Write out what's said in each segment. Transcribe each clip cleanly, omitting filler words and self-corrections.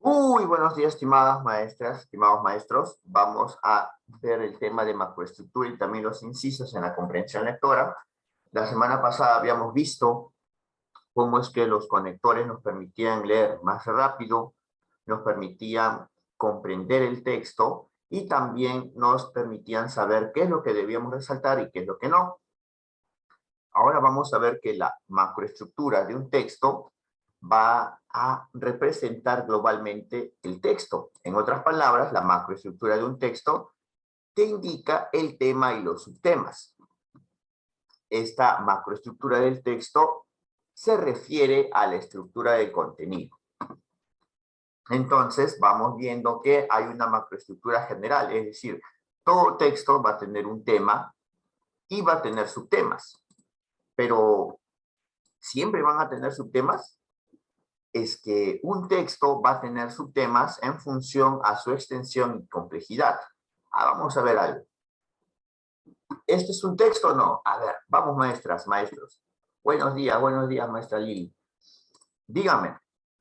Muy buenos días, estimadas maestras, estimados maestros. Vamos a ver el tema de macroestructura y también los incisos en la comprensión lectora. La semana pasada habíamos visto cómo es que los conectores nos permitían leer más rápido, nos permitían comprender el texto y también nos permitían saber qué es lo que debíamos resaltar y qué es lo que no. Ahora vamos a ver que la macroestructura de un texto va a representar globalmente el texto. En otras palabras, la macroestructura de un texto te indica el tema y los subtemas. Esta macroestructura del texto se refiere a la estructura del contenido. Entonces, vamos viendo que hay una macroestructura general, es decir, todo texto va a tener un tema y va a tener subtemas. Pero, ¿siempre van a tener subtemas? Es que un texto va a tener subtemas en función a su extensión y complejidad. Vamos a ver algo. ¿Este es un texto o no? A ver, vamos maestras, maestros. Buenos días, maestra Lili. Dígame,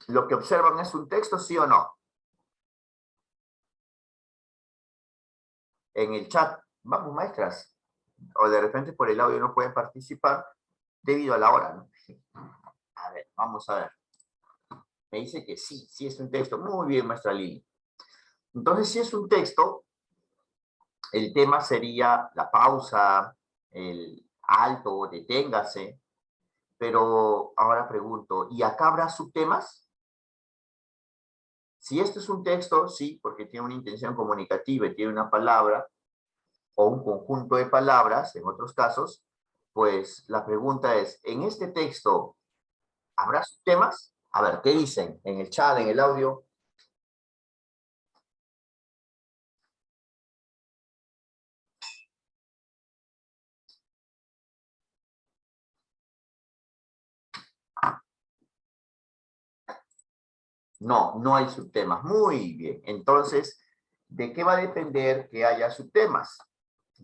¿lo que observan es un texto, sí o no? En el chat, vamos maestras. O de repente por el audio no pueden participar debido a la hora, ¿no? A ver, vamos a ver. Me dice que sí, sí es un texto. Muy bien, maestra Lili. Entonces, si es un texto, el tema sería la pausa, el alto, deténgase. Pero ahora pregunto, ¿y acá habrá subtemas? Si esto es un texto, sí, porque tiene una intención comunicativa y tiene una palabra o un conjunto de palabras, en otros casos, pues la pregunta es, ¿en este texto habrá subtemas? A ver, ¿qué dicen en el chat, en el audio? No, no hay subtemas. Muy bien. Entonces, ¿de qué va a depender que haya subtemas?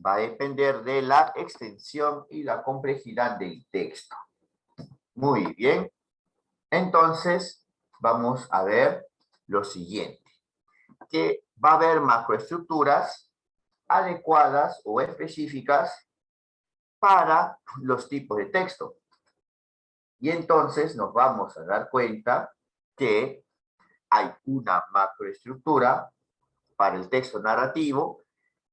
Va a depender de la extensión y la complejidad del texto. Muy bien. Entonces, vamos a ver lo siguiente. Que va a haber macroestructuras adecuadas o específicas para los tipos de texto. Y entonces nos vamos a dar cuenta que hay una macroestructura para el texto narrativo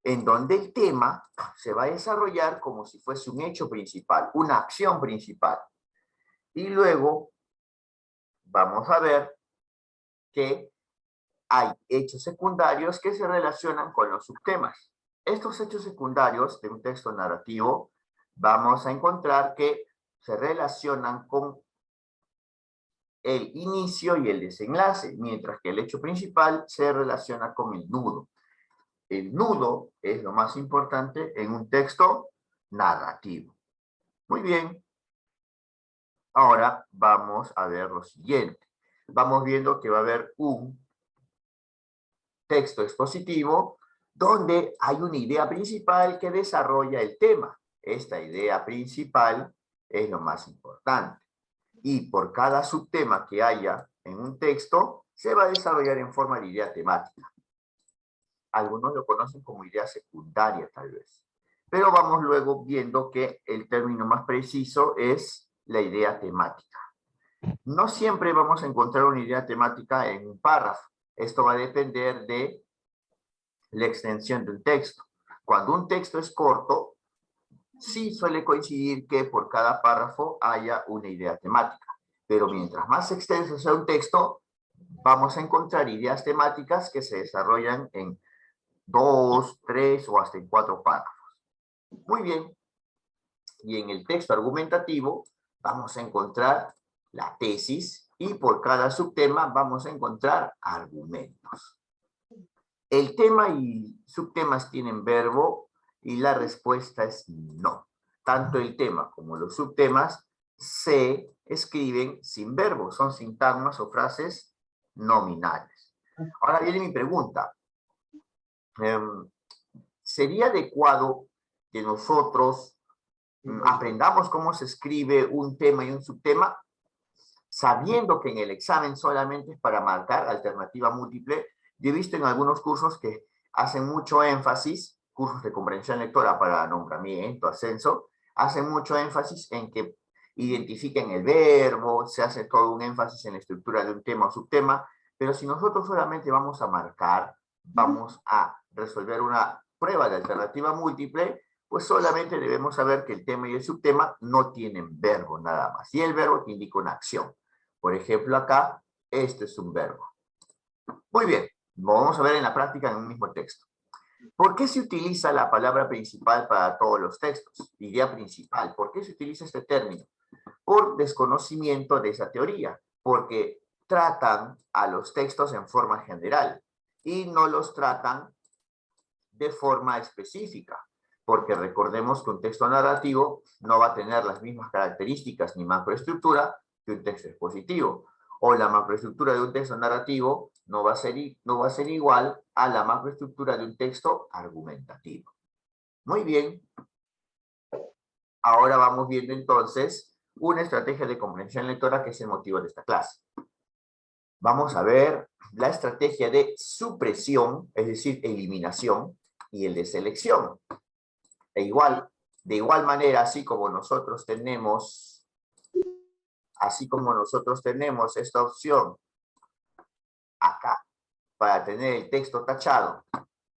en donde el tema se va a desarrollar como si fuese un hecho principal, una acción principal. Y luego vamos a ver que hay hechos secundarios que se relacionan con los subtemas. Estos hechos secundarios de un texto narrativo vamos a encontrar que se relacionan con el inicio y el desenlace, mientras que el hecho principal se relaciona con el nudo. El nudo es lo más importante en un texto narrativo. Muy bien. Ahora vamos a ver lo siguiente. Vamos viendo que va a haber un texto expositivo donde hay una idea principal que desarrolla el tema. Esta idea principal es lo más importante. Y por cada subtema que haya en un texto, se va a desarrollar en forma de idea temática. Algunos lo conocen como idea secundaria, tal vez. Pero vamos luego viendo que el término más preciso es la idea temática. No siempre vamos a encontrar una idea temática en un párrafo. Esto va a depender de la extensión de un texto. Cuando un texto es corto, sí suele coincidir que por cada párrafo haya una idea temática. Pero mientras más extenso sea un texto, vamos a encontrar ideas temáticas que se desarrollan en 2, 3 o hasta en 4 párrafos. Muy bien. Y en el texto argumentativo vamos a encontrar la tesis y por cada subtema vamos a encontrar argumentos. El tema y subtemas tienen verbo y la respuesta es no. Tanto el tema como los subtemas se escriben sin verbo, son sintagmas o frases nominales. Ahora viene mi pregunta. ¿Sería adecuado que nosotros aprendamos cómo se escribe un tema y un subtema? sabiendo que en el examen solamente es para marcar alternativa múltiple. Yo he visto en algunos cursos que hacen mucho énfasis, cursos de comprensión lectora para nombramiento, ascenso, hacen mucho énfasis en que identifiquen el verbo, se hace todo un énfasis en la estructura de un tema o subtema, pero si nosotros solamente vamos a marcar, vamos a resolver una prueba de alternativa múltiple, pues solamente debemos saber que el tema y el subtema no tienen verbo nada más. Y el verbo te indica una acción. Por ejemplo, acá, este es un verbo. Muy bien, lo vamos a ver en la práctica en un mismo texto. ¿Por qué se utiliza la palabra principal para todos los textos? Idea principal. ¿Por qué se utiliza este término? Por desconocimiento de esa teoría, porque tratan a los textos en forma general y no los tratan de forma específica, porque recordemos que un texto narrativo no va a tener las mismas características ni macroestructura que un texto expositivo, o la macroestructura de un texto narrativo no va a ser igual a la macroestructura de un texto argumentativo. Muy bien. Ahora vamos viendo entonces una estrategia de comprensión lectora que es el motivo de esta clase. Vamos a ver la estrategia de supresión, es decir, eliminación, y el de selección. De igual manera, así como nosotros tenemos esta opción acá para tener el texto tachado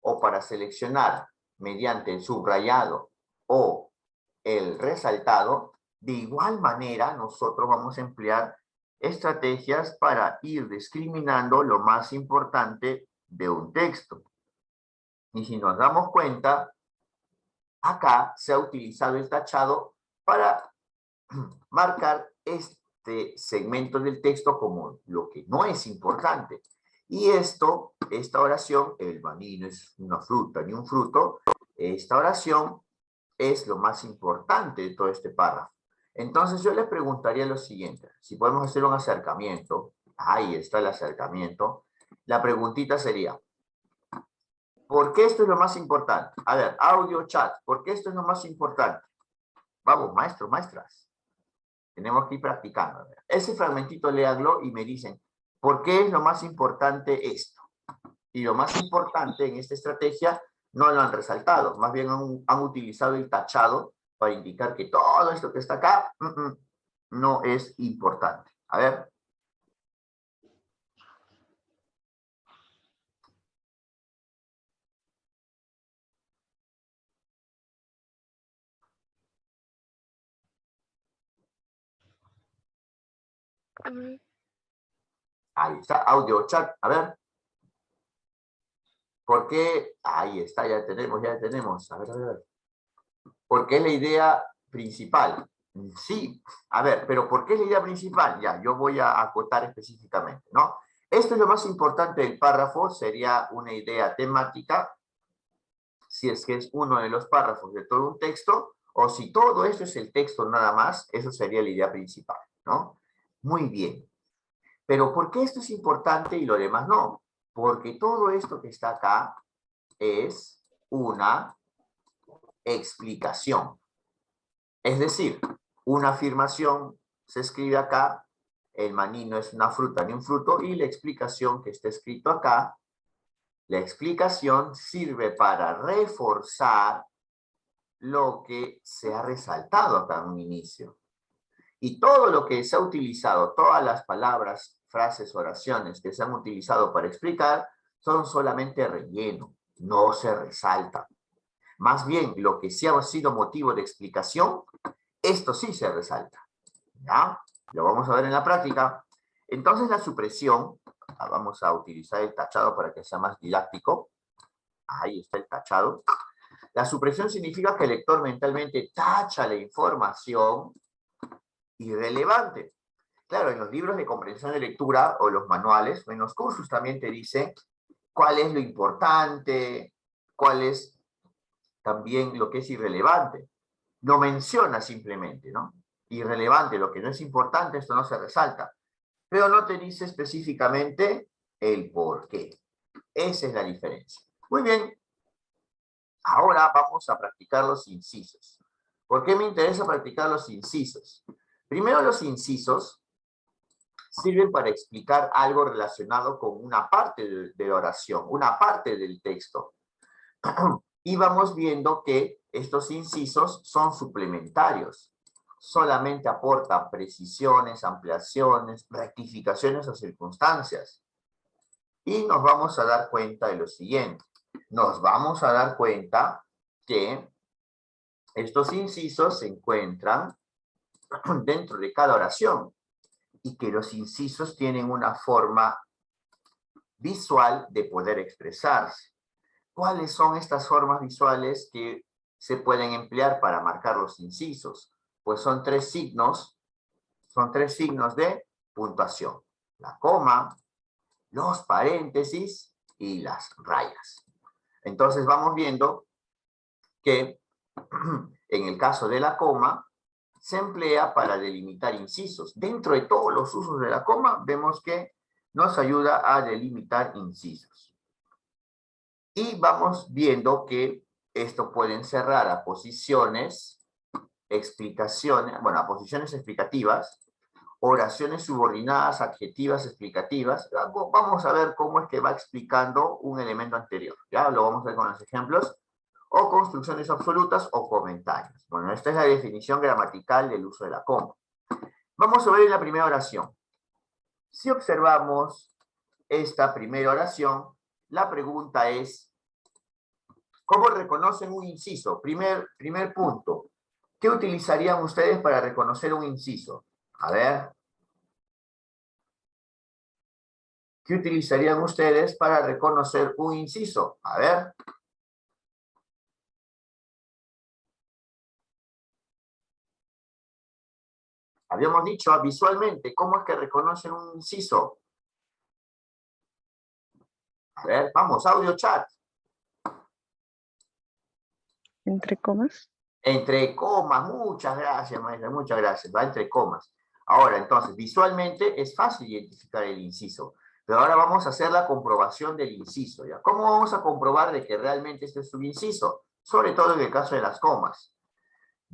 o para seleccionar mediante el subrayado o el resaltado, de igual manera nosotros vamos a emplear estrategias para ir discriminando lo más importante de un texto. Y si nos damos cuenta, acá se ha utilizado el tachado para marcar este segmento del texto como lo que no es importante. Y esta oración, el maní no es una fruta ni un fruto, esta oración es lo más importante de todo este párrafo. Entonces yo le preguntaría lo siguiente, si podemos hacer un acercamiento, ahí está el acercamiento, la preguntita sería, ¿por qué esto es lo más importante? A ver, audio, chat, ¿por qué esto es lo más importante? Vamos, maestros, maestras. Tenemos que ir practicando. Ese fragmentito léanlo y me dicen, ¿por qué es lo más importante esto? Y lo más importante en esta estrategia no lo han resaltado, más bien han utilizado el tachado para indicar que todo esto que está acá no es importante. A ver. Ahí está, audio chat, a ver. ¿Por qué? Ahí está, ya tenemos. A ver, a ver. ¿Por qué es la idea principal? Sí, a ver, pero ¿por qué es la idea principal? Ya, yo voy a acotar específicamente, ¿no? Esto es lo más importante del párrafo, sería una idea temática, si es que es uno de los párrafos de todo un texto, o si todo esto es el texto nada más, eso sería la idea principal, ¿no? Muy bien. Pero ¿por qué esto es importante y lo demás no? Porque todo esto que está acá es una explicación. Es decir, una afirmación se escribe acá, el maní no es una fruta ni un fruto, y la explicación que está escrito acá, la explicación sirve para reforzar lo que se ha resaltado acá en un inicio. Y todo lo que se ha utilizado, todas las palabras, frases, oraciones que se han utilizado para explicar, son solamente relleno, no se resaltan. Más bien, lo que sí ha sido motivo de explicación, esto sí se resalta. ¿Ya? Lo vamos a ver en la práctica. Entonces la supresión, vamos a utilizar el tachado para que sea más didáctico. Ahí está el tachado. La supresión significa que el lector mentalmente tacha la información irrelevante. Claro, en los libros de comprensión de lectura o los manuales, en los cursos también te dice cuál es lo importante, cuál es también lo que es irrelevante. Lo menciona simplemente, ¿no? Irrelevante, lo que no es importante, esto no se resalta. Pero no te dice específicamente el por qué. Esa es la diferencia. Muy bien. Ahora vamos a practicar los incisos. ¿Por qué me interesa practicar los incisos? Primero, los incisos sirven para explicar algo relacionado con una parte de la oración, una parte del texto. Y vamos viendo que estos incisos son suplementarios. Solamente aportan precisiones, ampliaciones, rectificaciones o circunstancias. Y nos vamos a dar cuenta de lo siguiente. Nos vamos a dar cuenta que estos incisos se encuentran dentro de cada oración y que los incisos tienen una forma visual de poder expresarse. ¿Cuáles son estas formas visuales que se pueden emplear para marcar los incisos? Pues son tres signos de puntuación. La coma, los paréntesis y las rayas. Entonces vamos viendo que en el caso de la coma, se emplea para delimitar incisos. Dentro de todos los usos de la coma, vemos que nos ayuda a delimitar incisos. Y vamos viendo que esto puede encerrar a posiciones, explicaciones, bueno, a posiciones explicativas, oraciones subordinadas, adjetivas, explicativas. Vamos a ver cómo es que va explicando un elemento anterior. Ya lo vamos a ver con los ejemplos. O construcciones absolutas o comentarios. Bueno, esta es la definición gramatical del uso de la coma. Vamos a ver en la primera oración. Si observamos esta primera oración, la pregunta es, ¿cómo reconocen un inciso? Primer punto. ¿Qué utilizarían ustedes para reconocer un inciso? A ver. ¿Qué utilizarían ustedes para reconocer un inciso? A ver. Habíamos dicho visualmente, ¿cómo es que reconocen un inciso? A ver, vamos, audio chat. ¿Entre comas? Entre comas, muchas gracias, maestra, muchas gracias, va entre comas. Ahora, entonces, visualmente es fácil identificar el inciso, pero ahora vamos a hacer la comprobación del inciso, ¿ya? ¿Cómo vamos a comprobar de que realmente este es un inciso? Sobre todo en el caso de las comas.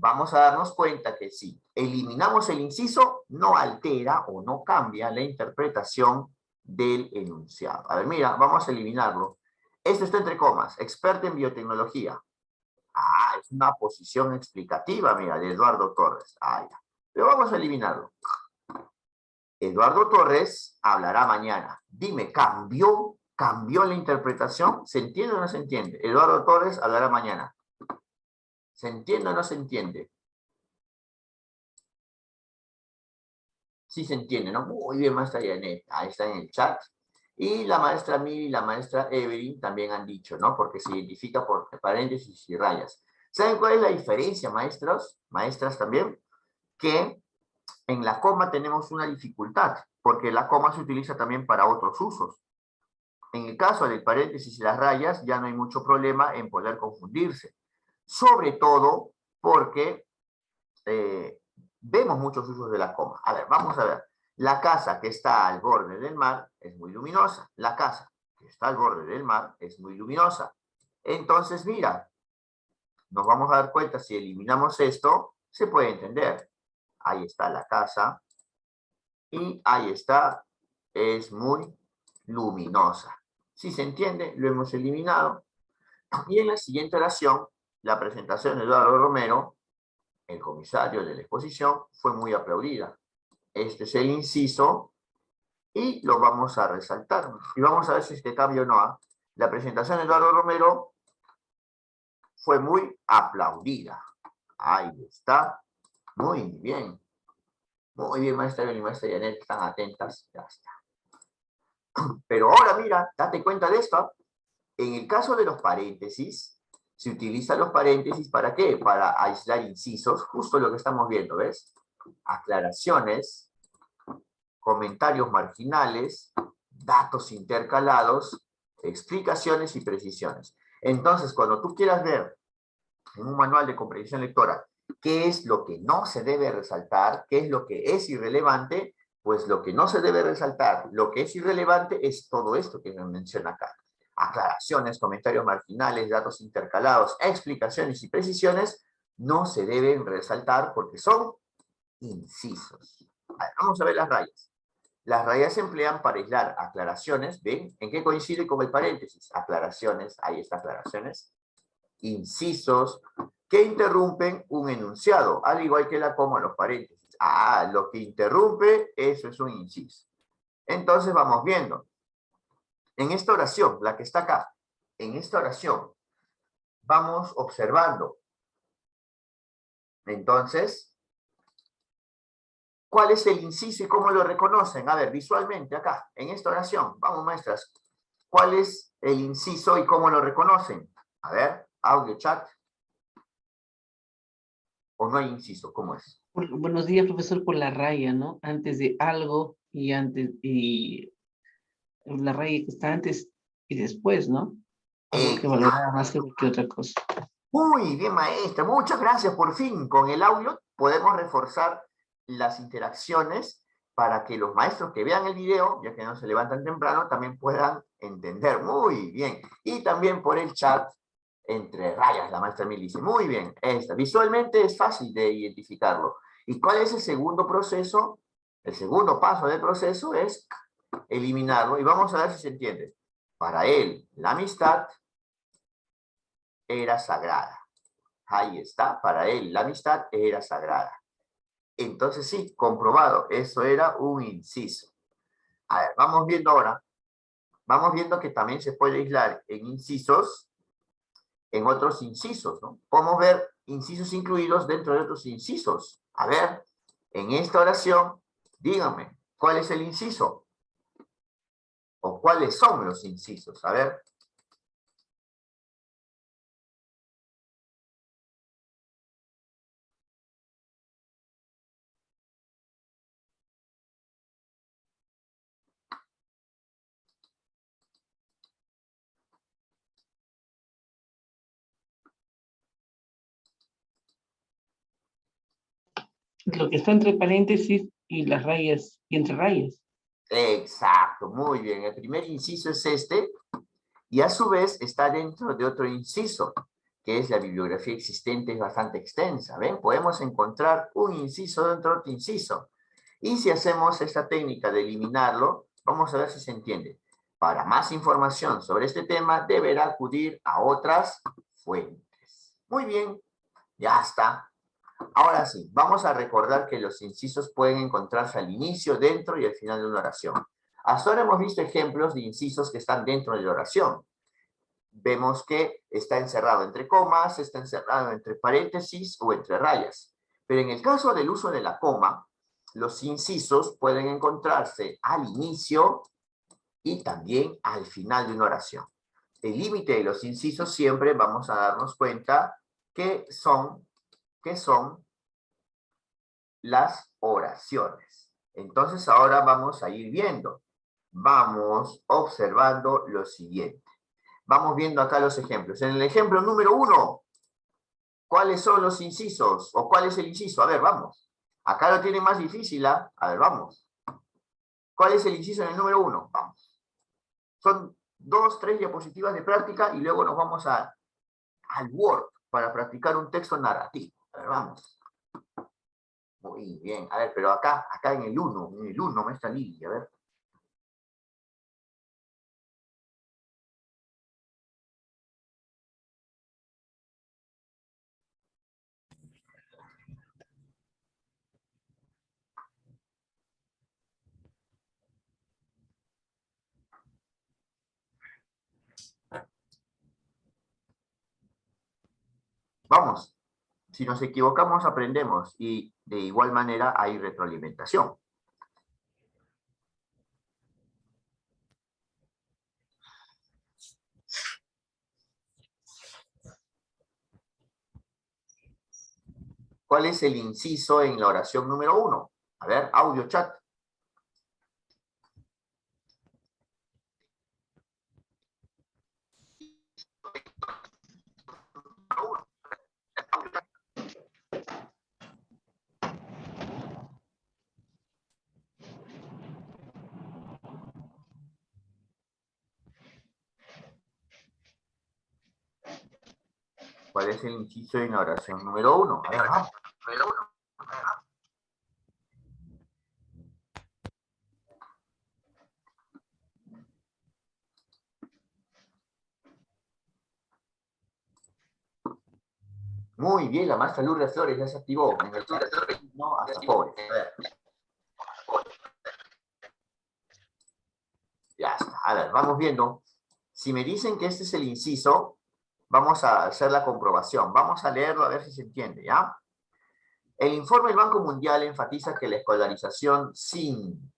Vamos a darnos cuenta que si eliminamos el inciso, no altera o no cambia la interpretación del enunciado. A ver, mira, vamos a eliminarlo. Esto está entre comas, experto en biotecnología. Ah, es una posición explicativa, mira, de Eduardo Torres. Ah, ya. Pero vamos a eliminarlo. Eduardo Torres hablará mañana. Dime, ¿cambió la interpretación? ¿Se entiende o no se entiende? Eduardo Torres hablará mañana. ¿Se entiende o no se entiende? Sí se entiende, ¿no? Muy bien, maestra Janet. Ahí está en el chat. Y la maestra Miri y la maestra Evelyn también han dicho, ¿no? Porque se identifica por paréntesis y rayas. ¿Saben cuál es la diferencia, maestros? Maestras también. Que en la coma tenemos una dificultad, porque la coma se utiliza también para otros usos. En el caso del paréntesis y las rayas, ya no hay mucho problema en poder confundirse. Sobre todo porque vemos muchos usos de la coma. A ver, vamos a ver. La casa que está al borde del mar es muy luminosa. La casa que está al borde del mar es muy luminosa. Entonces, mira, nos vamos a dar cuenta, si eliminamos esto, se puede entender. Ahí está la casa. Y ahí está, es muy luminosa. Si se entiende, lo hemos eliminado. Y en la siguiente oración, la presentación de Eduardo Romero, el comisario de la exposición, fue muy aplaudida. Este es el inciso y lo vamos a resaltar. Y vamos a ver si este cambio no ha. La presentación de Eduardo Romero fue muy aplaudida. Ahí está. Muy bien. Muy bien, maestra Evelyn y maestra Janet, están atentas. Ya está. Pero ahora mira, date cuenta de esto. En el caso de los paréntesis, se utilizan los paréntesis ¿para qué? Para aislar incisos, justo lo que estamos viendo, ¿ves? Aclaraciones, comentarios marginales, datos intercalados, explicaciones y precisiones. Entonces, cuando tú quieras ver en un manual de comprensión lectora qué es lo que no se debe resaltar, qué es lo que es irrelevante, pues lo que no se debe resaltar, lo que es irrelevante es todo esto que me menciona acá. Aclaraciones, comentarios marginales, datos intercalados, explicaciones y precisiones no se deben resaltar porque son incisos. Vamos a ver las rayas. Las rayas se emplean para aislar aclaraciones. ¿Ven? ¿En qué coincide con el paréntesis? Aclaraciones, ahí está aclaraciones. Incisos que interrumpen un enunciado, al igual que la coma o los paréntesis. Ah, lo que interrumpe, eso es un inciso. Entonces vamos viendo. En esta oración, la que está acá, en esta oración, vamos observando. Entonces, ¿cuál es el inciso y cómo lo reconocen? A ver, visualmente acá, en esta oración. Vamos, maestras. ¿Cuál es el inciso y cómo lo reconocen? A ver, audio, chat. ¿O no hay inciso? ¿Cómo es? Buenos días, profesor, por la raya, ¿no? Antes de algo y la raya que está antes y después, ¿no? Algo que valoraba más que otra cosa. Muy bien, maestra. Muchas gracias. Por fin, con el audio podemos reforzar las interacciones para que los maestros que vean el video, ya que no se levantan temprano, también puedan entender. Muy bien. Y también por el chat, entre rayas, la maestra Mil dice. Muy bien. Visualmente es fácil de identificarlo. ¿Y cuál es el segundo proceso? El segundo paso del proceso es eliminarlo. Y vamos a ver si se entiende. Para él, la amistad era sagrada. Ahí está, para él la amistad era sagrada. Entonces sí, comprobado, eso era un inciso. A ver, vamos viendo ahora, vamos viendo que también se puede aislar en incisos, en otros incisos, ¿no? Podemos ver incisos incluidos dentro de otros incisos. A ver, en esta oración, díganme, ¿cuál es el inciso? ¿O cuáles son los incisos? A ver. Lo que está entre paréntesis y las rayas, y entre rayas. Exacto, muy bien. El primer inciso es este, y a su vez está dentro de otro inciso, que es la bibliografía existente, es bastante extensa. ¿Ven? Podemos encontrar un inciso dentro de otro inciso. Y si hacemos esta técnica de eliminarlo, vamos a ver si se entiende. Para más información sobre este tema, deberá acudir a otras fuentes. Muy bien, ya está. Ahora sí, vamos a recordar que los incisos pueden encontrarse al inicio, dentro y al final de una oración. Hasta ahora hemos visto ejemplos de incisos que están dentro de la oración. Vemos que está encerrado entre comas, está encerrado entre paréntesis o entre rayas. Pero en el caso del uso de la coma, los incisos pueden encontrarse al inicio y también al final de una oración. El límite de los incisos siempre vamos a darnos cuenta que son las oraciones. Entonces ahora vamos a ir viendo. Vamos observando lo siguiente. Vamos viendo acá los ejemplos. En el ejemplo número 1, ¿cuáles son los incisos? ¿O cuál es el inciso? A ver, vamos. Acá lo tiene más difícil, ¿ah? A ver, vamos. ¿Cuál es el inciso en el número 1? Vamos. Son 2, 3 diapositivas de práctica y luego nos vamos al Word para practicar un texto narrativo. A ver, vamos. Muy bien. A ver, pero acá en el 1, maestra Lili, a ver. Vamos. Si nos equivocamos, aprendemos y de igual manera hay retroalimentación. ¿Cuál es el inciso en la oración número 1? A ver, audio, chat. ¿Cuál es el inciso en la oración número 1? A ver, vamos. Muy bien, la maestra Lourdes Flores ya se activó. En el chat, no, hasta pobres. A ver. Ya está. A ver, vamos viendo. Si me dicen que este es el inciso, vamos a hacer la comprobación. Vamos a leerlo a ver si se entiende, ¿ya? El informe del Banco Mundial enfatiza que la escolarización sin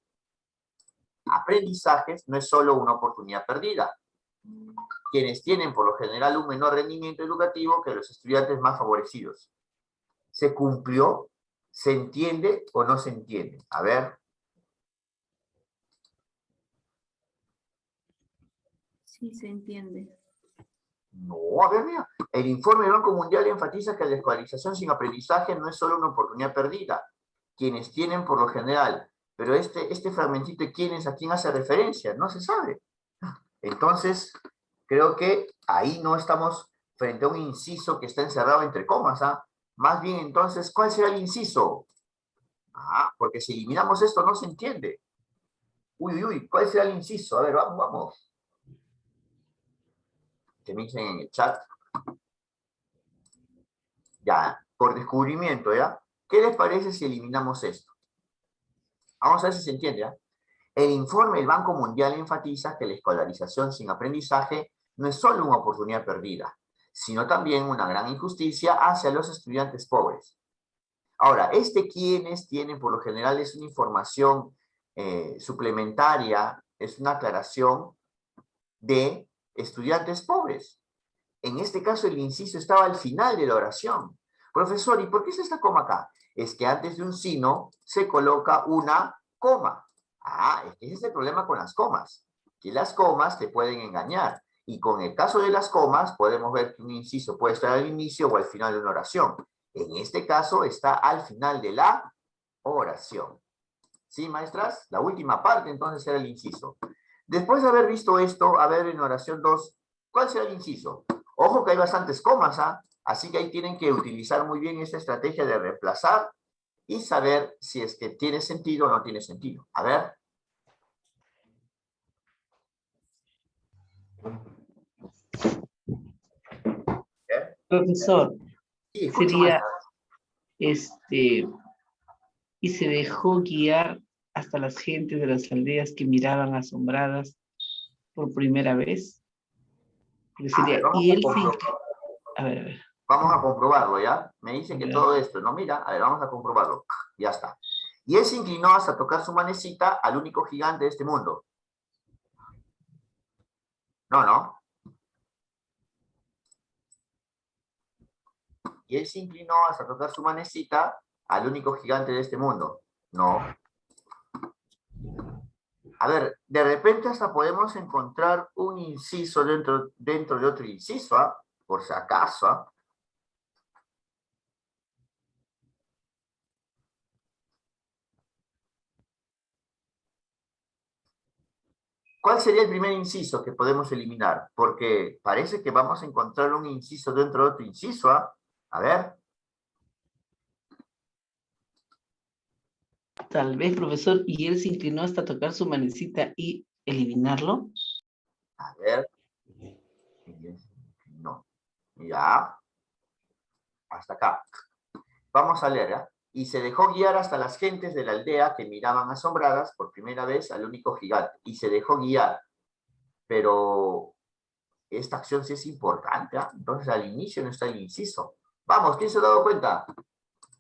aprendizajes no es solo una oportunidad perdida. Quienes tienen por lo general un menor rendimiento educativo que los estudiantes más favorecidos. ¿Se cumplió? ¿Se entiende o no se entiende? A ver. Sí, se entiende. No, a ver, mira. El informe del Banco Mundial enfatiza que la escolarización sin aprendizaje no es solo una oportunidad perdida. Quienes tienen por lo general. Pero este fragmentito de quiénes, ¿a quién hace referencia? No se sabe. Entonces, creo que ahí no estamos frente a un inciso que está encerrado entre comas, ¿ah? Más bien, entonces, ¿cuál será el inciso? Ah, porque si eliminamos esto no se entiende. Uy, ¿cuál será el inciso? A ver, vamos. Que me dicen en el chat. Ya, por descubrimiento, ¿ya? ¿Qué les parece si eliminamos esto? Vamos a ver si se entiende, ¿ya? El informe del Banco Mundial enfatiza que la escolarización sin aprendizaje no es solo una oportunidad perdida, sino también una gran injusticia hacia los estudiantes pobres. Ahora, quienes tienen por lo general es una información suplementaria, es una aclaración de estudiantes pobres. En este caso el inciso estaba al final de la oración. Profesor, ¿y por qué se esta coma acá? Es que antes de un sino se coloca una coma. Ah, es que ese es el problema con las comas, que las comas te pueden engañar. Y con el caso de las comas podemos ver que un inciso puede estar al inicio o al final de una oración. En este caso está al final de la oración. ¿Sí, maestras? La última parte entonces era el inciso. Después de haber visto esto, a ver en oración 2, ¿cuál será el inciso? Ojo que hay bastantes comas, ¿ah? Así que ahí tienen que utilizar muy bien esta estrategia de reemplazar y saber si es que tiene sentido o no tiene sentido. A ver. Profesor, Sí, escucho, sería, maestra. y se dejó guiar hasta las gentes de las aldeas que miraban asombradas por primera vez. Porque A ver, sería, vamos y a él sí, comprobar. a ver. Vamos a comprobarlo, ¿ya? Me dicen que Ya. todo esto, ¿no? Mira, a ver, vamos a comprobarlo. Ya está. Y él se inclinó hasta tocar su manecita al único gigante de este mundo. No. Y él se inclinó hasta tocar su manecita al único gigante de este mundo. No. A ver, de repente hasta podemos encontrar un inciso dentro de otro inciso, ¿ah? Por si acaso, ¿ah? ¿Cuál sería el primer inciso que podemos eliminar? Porque parece que vamos a encontrar un inciso dentro de otro inciso, ¿ah? A ver. Tal vez, profesor, y él se inclinó hasta tocar su manecita y eliminarlo. A ver. No. Ya. Hasta acá. Vamos a leer, ¿ya? Y se dejó guiar hasta las gentes de la aldea que miraban asombradas por primera vez al único gigante. Y se dejó guiar. Pero esta acción sí es importante, ¿ah? Entonces al inicio no está el inciso. Vamos, ¿quién se ha dado cuenta?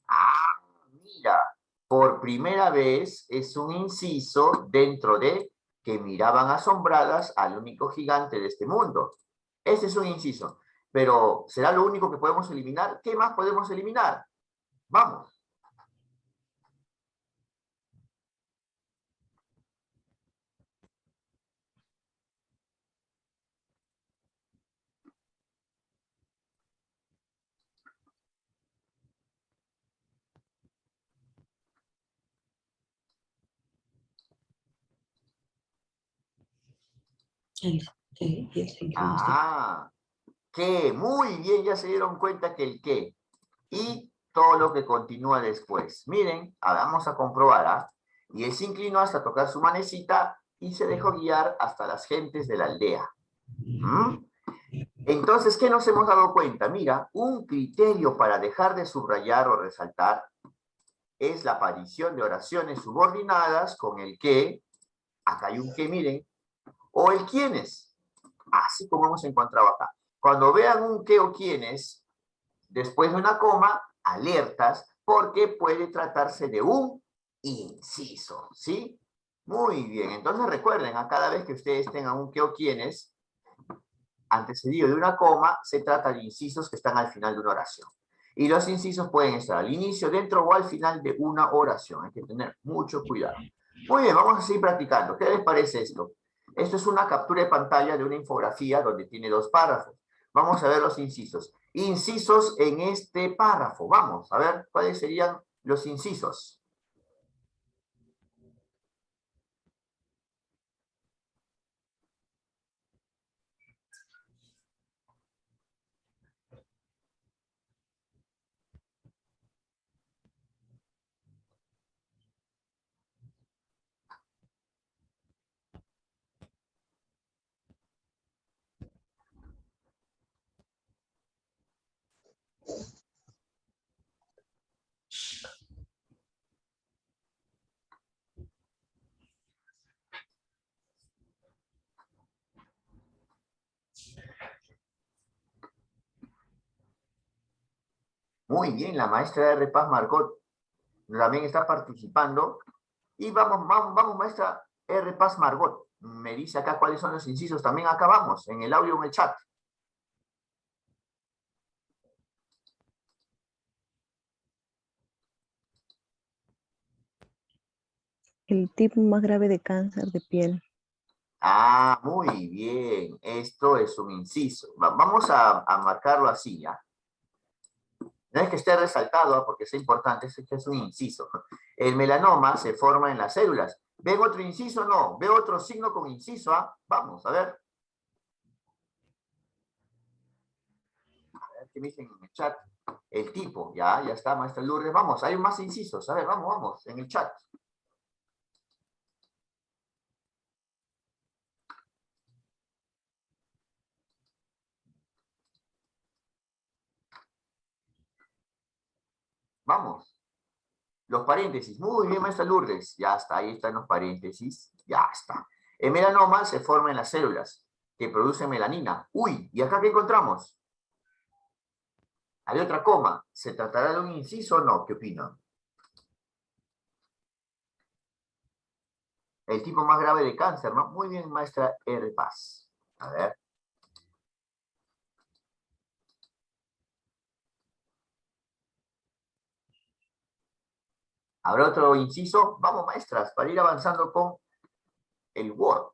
Ah, mira. Por primera vez es un inciso dentro de que miraban asombradas al único gigante de este mundo. Este es un inciso. Pero, ¿será lo único que podemos eliminar? ¿Qué más podemos eliminar? Vamos. Ah, ¿qué? Muy bien, ya se dieron cuenta que el qué. Y todo lo que continúa después. Miren, vamos a comprobar, ¿ah? Y él se inclinó hasta tocar su manecita y se dejó guiar hasta las gentes de la aldea. ¿Mm? Entonces, ¿qué nos hemos dado cuenta? Mira, un criterio para dejar de subrayar o resaltar es la aparición de oraciones subordinadas con el que, acá hay un que, miren, o el quiénes, así como hemos encontrado acá. Cuando vean un qué o quiénes, después de una coma, alertas, porque puede tratarse de un inciso, ¿sí? Muy bien, entonces recuerden, a cada vez que ustedes tengan un qué o quiénes, antecedido de una coma, se trata de incisos que están al final de una oración. Y los incisos pueden estar al inicio, dentro o al final de una oración. Hay que tener mucho cuidado. Muy bien, vamos a seguir practicando. ¿Qué les parece esto? Esto es una captura de pantalla de una infografía donde tiene 2 párrafos. Vamos a ver los incisos. Incisos en este párrafo. Vamos a ver cuáles serían los incisos. Muy bien, la maestra de Repaz Margot también está participando. Y vamos, maestra R. Paz Margot. Me dice acá cuáles son los incisos. También acá vamos, en el audio, en el chat. El tipo más grave de cáncer de piel. Ah, muy bien. Esto es un inciso. Vamos a marcarlo así, ¿ya? No es que esté resaltado, porque es importante, es que es un inciso. El melanoma se forma en las células. ¿Ven otro inciso? No. ¿Veo otro signo con inciso? ¿Ah? Vamos, a ver. A ver qué me dicen en el chat. El tipo, ya está, maestra Lourdes. Vamos, hay más incisos. A ver, vamos, en el chat. Vamos. Los paréntesis. Muy bien, maestra Lourdes. Ya está, ahí están los paréntesis. Ya está. El melanoma se forma en las células que producen melanina. Uy, ¿y acá qué encontramos? Hay otra coma. ¿Se tratará de un inciso o no? ¿Qué opinan? El tipo más grave de cáncer, ¿no? Muy bien, maestra R. Paz. A ver. ¿Habrá otro inciso? Vamos, maestras, para ir avanzando con el Word.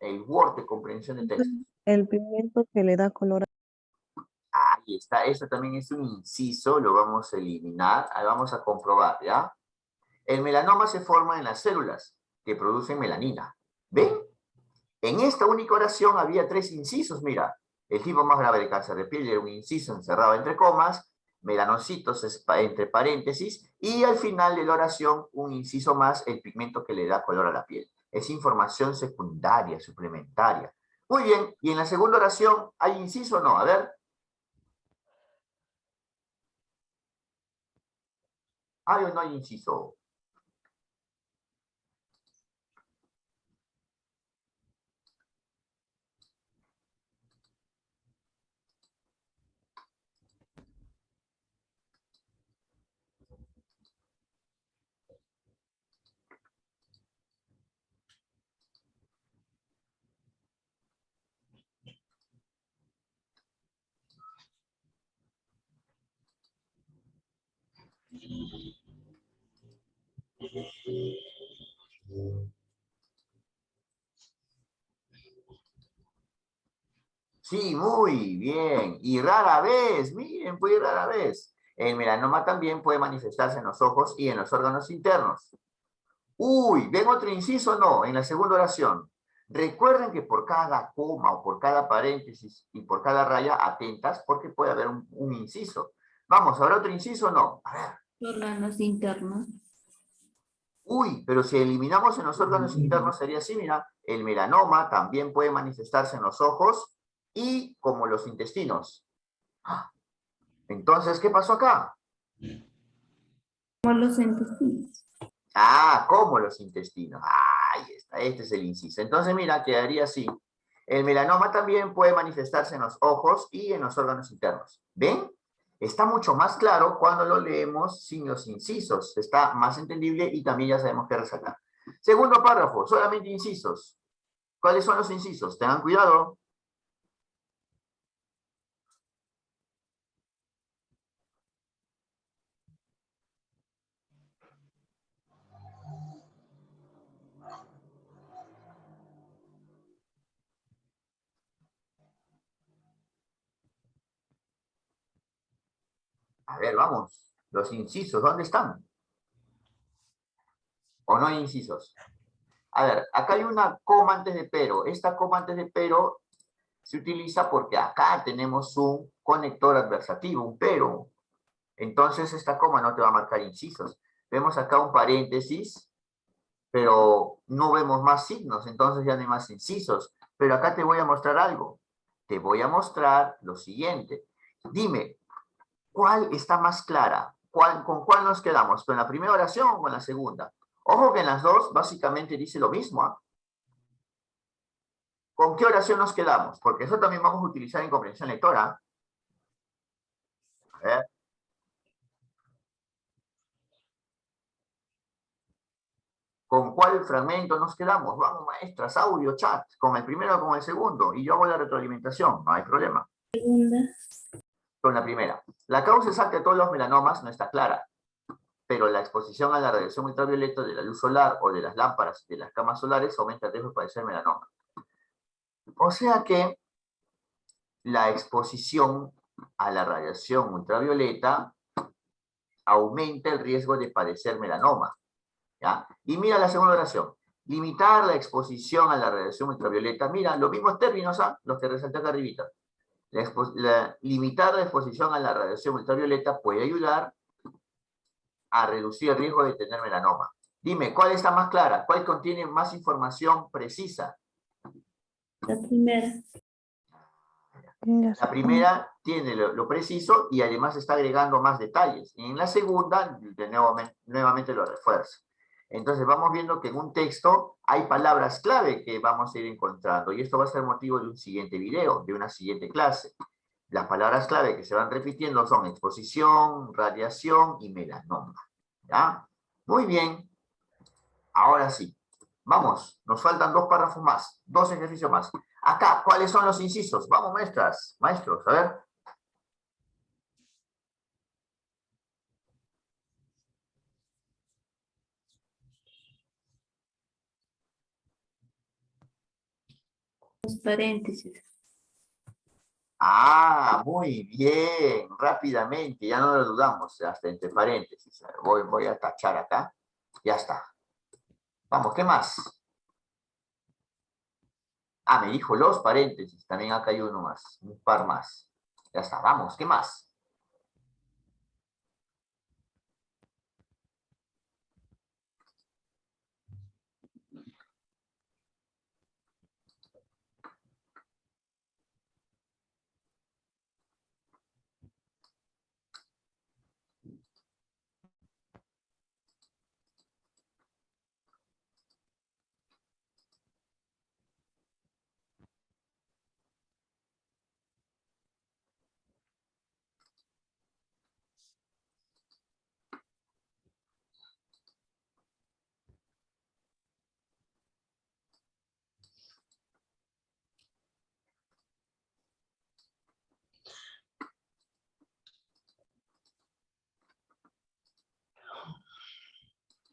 El Word de comprensión de texto. El pigmento que le da color. Ahí está, eso también es un inciso, lo vamos a eliminar. Ahí vamos a comprobar, ¿ya? El melanoma se forma en las células que producen melanina. ¿Ven? En esta única oración había 3 incisos, mira. El tipo más grave de cáncer de piel era un inciso encerrado entre comas, melanocitos entre paréntesis, y al final de la oración un inciso más, el pigmento que le da color a la piel. Es información secundaria, suplementaria. Muy bien, y en la segunda oración, ¿hay inciso o no? A ver. ¿Hay o no hay inciso? Sí, muy bien. Y rara vez, miren, muy rara vez. El melanoma también puede manifestarse en los ojos y en los órganos internos. Uy, ¿ven otro inciso? No, en la segunda oración. Recuerden que por cada coma o por cada paréntesis y por cada raya, atentas, porque puede haber un inciso. Vamos, ¿habrá otro inciso? No. A ver. Órganos internos. Uy, pero si eliminamos en los órganos internos sería así, mira. El melanoma también puede manifestarse en los ojos y como los intestinos. Entonces, ¿qué pasó acá? Por los intestinos. Ah, como los intestinos. Ahí está, este es el inciso. Entonces, mira, quedaría así. El melanoma también puede manifestarse en los ojos y en los órganos internos. ¿Ven? Está mucho más claro cuando lo leemos sin los incisos. Está más entendible y también ya sabemos qué resaltar. Segundo párrafo, solamente incisos. ¿Cuáles son los incisos? Tengan cuidado. A ver, vamos. Los incisos, ¿dónde están? ¿O no hay incisos? A ver, acá hay una coma antes de pero. Esta coma antes de pero se utiliza porque acá tenemos un conector adversativo, un pero. Entonces esta coma no te va a marcar incisos. Vemos acá un paréntesis, pero no vemos más signos, entonces ya no hay más incisos. Pero acá te voy a mostrar algo. Te voy a mostrar lo siguiente. Dime, ¿cuál está más clara? ¿Con cuál nos quedamos? ¿Con la primera oración o con la segunda? Ojo que en las dos básicamente dice lo mismo. ¿Ah? ¿Con qué oración nos quedamos? Porque eso también vamos a utilizar en comprensión lectora. A ver. ¿Con cuál fragmento nos quedamos? Vamos, maestras, audio, chat. ¿Con el primero o con el segundo? Y yo hago la retroalimentación, no hay problema. Segunda. Con la primera. La causa exacta de todos los melanomas no está clara, pero la exposición a la radiación ultravioleta de la luz solar o de las lámparas de las camas solares aumenta el riesgo de padecer melanoma. O sea que la exposición a la radiación ultravioleta aumenta el riesgo de padecer melanoma. ¿Ya? Y mira la segunda oración. Limitar la exposición a la radiación ultravioleta. Mira, los mismos términos, ¿ah? Los que resalté acá arribita. Limitar la exposición a la radiación ultravioleta puede ayudar a reducir el riesgo de tener melanoma. Dime, ¿cuál está más clara? ¿Cuál contiene más información precisa? La primera. La primera tiene lo preciso y además está agregando más detalles. Y en la segunda, nuevamente lo refuerza. Entonces vamos viendo que en un texto hay palabras clave que vamos a ir encontrando. Y esto va a ser motivo de un siguiente video, de una siguiente clase. Las palabras clave que se van repitiendo son exposición, radiación y melanoma. ¿Ya? Muy bien. Ahora sí. Vamos, nos faltan 2 párrafos más, 2 ejercicios más. Acá, ¿cuáles son los incisos? Vamos, maestras, maestros, a ver. Los paréntesis. Ah, muy bien, rápidamente, ya no lo dudamos, hasta entre paréntesis. Voy a tachar acá, ya está. Vamos, ¿qué más? Ah, me dijo los paréntesis, también acá hay uno más, un par más. Ya está, vamos, ¿qué más?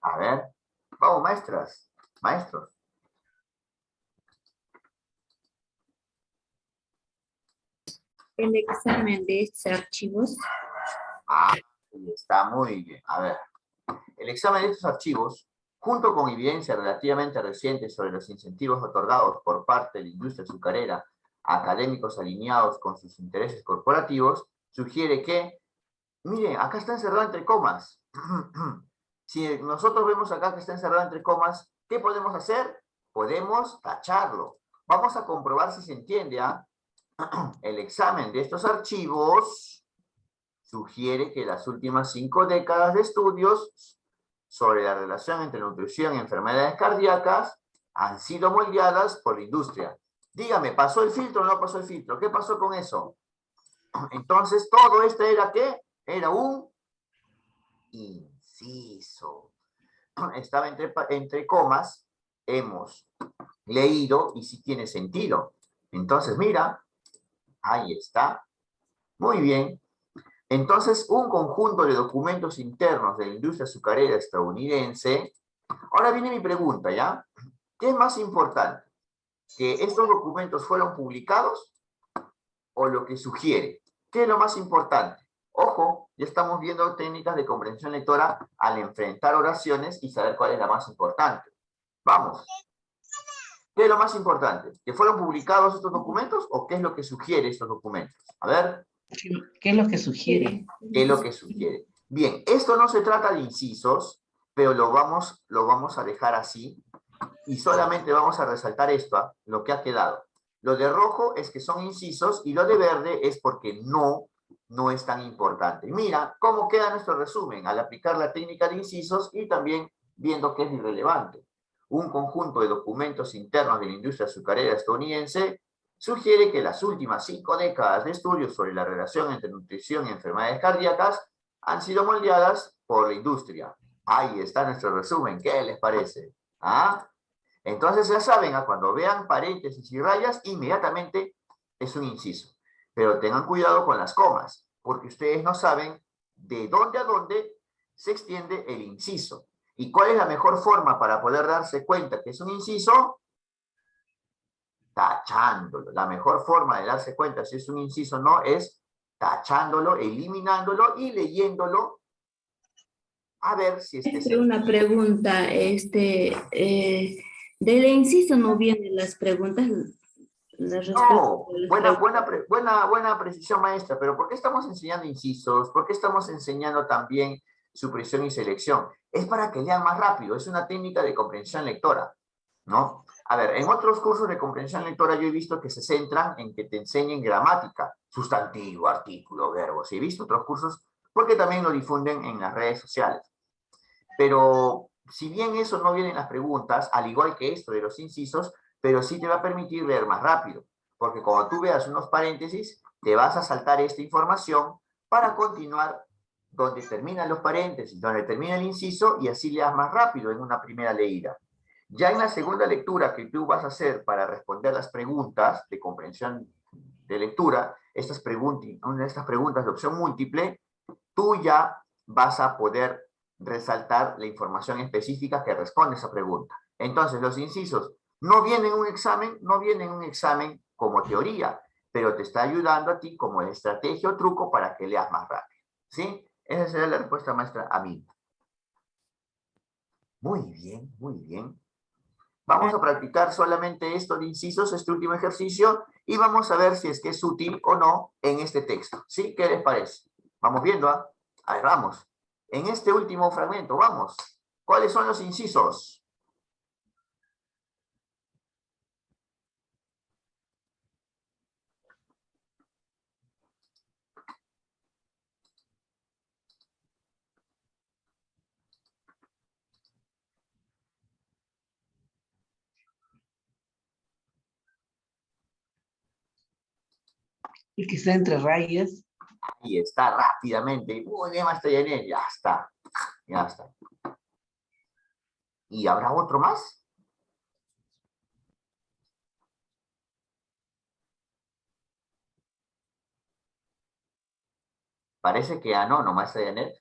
A ver, vamos, maestras, maestros. El examen de estos archivos. Ah, está muy bien. A ver, el examen de estos archivos, junto con evidencia relativamente reciente sobre los incentivos otorgados por parte de la industria azucarera a académicos alineados con sus intereses corporativos, sugiere que, miren, acá está encerrado entre comas. Si nosotros vemos acá que está encerrado entre comas, ¿qué podemos hacer? Podemos tacharlo. Vamos a comprobar si se entiende, ¿ah? El examen de estos archivos sugiere que las últimas 5 décadas de estudios sobre la relación entre nutrición y enfermedades cardíacas han sido moldeadas por la industria. Dígame, ¿pasó el filtro o no pasó el filtro? ¿Qué pasó con eso? Entonces, todo esto era ¿qué? Era un inciso. Estaba entre comas, hemos leído y sí tiene sentido. Entonces, mira, ahí está. Muy bien. Entonces, un conjunto de documentos internos de la industria azucarera estadounidense. Ahora viene mi pregunta, ¿ya? ¿Qué es más importante? ¿Que estos documentos fueron publicados o lo que sugiere? ¿Qué es lo más importante? Ojo, ya estamos viendo técnicas de comprensión lectora al enfrentar oraciones y saber cuál es la más importante. Vamos. ¿Qué es lo más importante? ¿Que fueron publicados estos documentos o qué es lo que sugiere estos documentos? A ver. ¿Qué es lo que sugiere? ¿Qué es lo que sugiere? Bien, esto no se trata de incisos, pero lo vamos a dejar así y solamente vamos a resaltar esto, lo que ha quedado. Lo de rojo es que son incisos y lo de verde es porque no es tan importante. Mira cómo queda nuestro resumen al aplicar la técnica de incisos y también viendo que es irrelevante. Un conjunto de documentos internos de la industria azucarera estadounidense sugiere que las últimas 5 décadas de estudios sobre la relación entre nutrición y enfermedades cardíacas han sido moldeadas por la industria. Ahí está nuestro resumen. ¿Qué les parece? ¿Ah? Entonces ya saben, cuando vean paréntesis y rayas, inmediatamente es un inciso. Pero tengan cuidado con las comas, porque ustedes no saben de dónde a dónde se extiende el inciso. ¿Y cuál es la mejor forma para poder darse cuenta que es un inciso? Tachándolo. La mejor forma de darse cuenta si es un inciso o no es tachándolo, eliminándolo y leyéndolo a ver si es que se... Una pregunta, del inciso no vienen las preguntas, las respuestas. No, buena precisión, maestra, pero ¿por qué estamos enseñando incisos? ¿Por qué estamos enseñando también supresión y selección? Es para que lean más rápido, es una técnica de comprensión lectora, ¿no? A ver, en otros cursos de comprensión lectora yo he visto que se centran en que te enseñen gramática, sustantivo, artículo, verbo. Sí, he visto otros cursos porque también lo difunden en las redes sociales. Pero si bien eso no viene en las preguntas, al igual que esto de los incisos, pero sí te va a permitir leer más rápido. Porque cuando tú veas unos paréntesis, te vas a saltar esta información para continuar donde terminan los paréntesis, donde termina el inciso, y así leas más rápido en una primera leída. Ya en la segunda lectura que tú vas a hacer para responder las preguntas de comprensión de lectura, una de estas preguntas de opción múltiple, tú ya vas a poder resaltar la información específica que responde a esa pregunta. Entonces, los incisos no vienen en un examen como teoría, pero te está ayudando a ti como estrategia o truco para que leas más rápido. ¿Sí? Esa será la respuesta, maestra, a mí. Muy bien, muy bien. Vamos a practicar solamente esto de incisos, este último ejercicio, y vamos a ver si es que es útil o no en este texto. ¿Sí? ¿Qué les parece? Vamos viendo, ¿ah? A ver, vamos. En este último fragmento, vamos. ¿Cuáles son los incisos? El que está entre rayas. Ahí está, rápidamente. Muy bien, maestra Yanet, ya está. Ya está. ¿Y habrá otro más? Parece que no, maestra Yanet.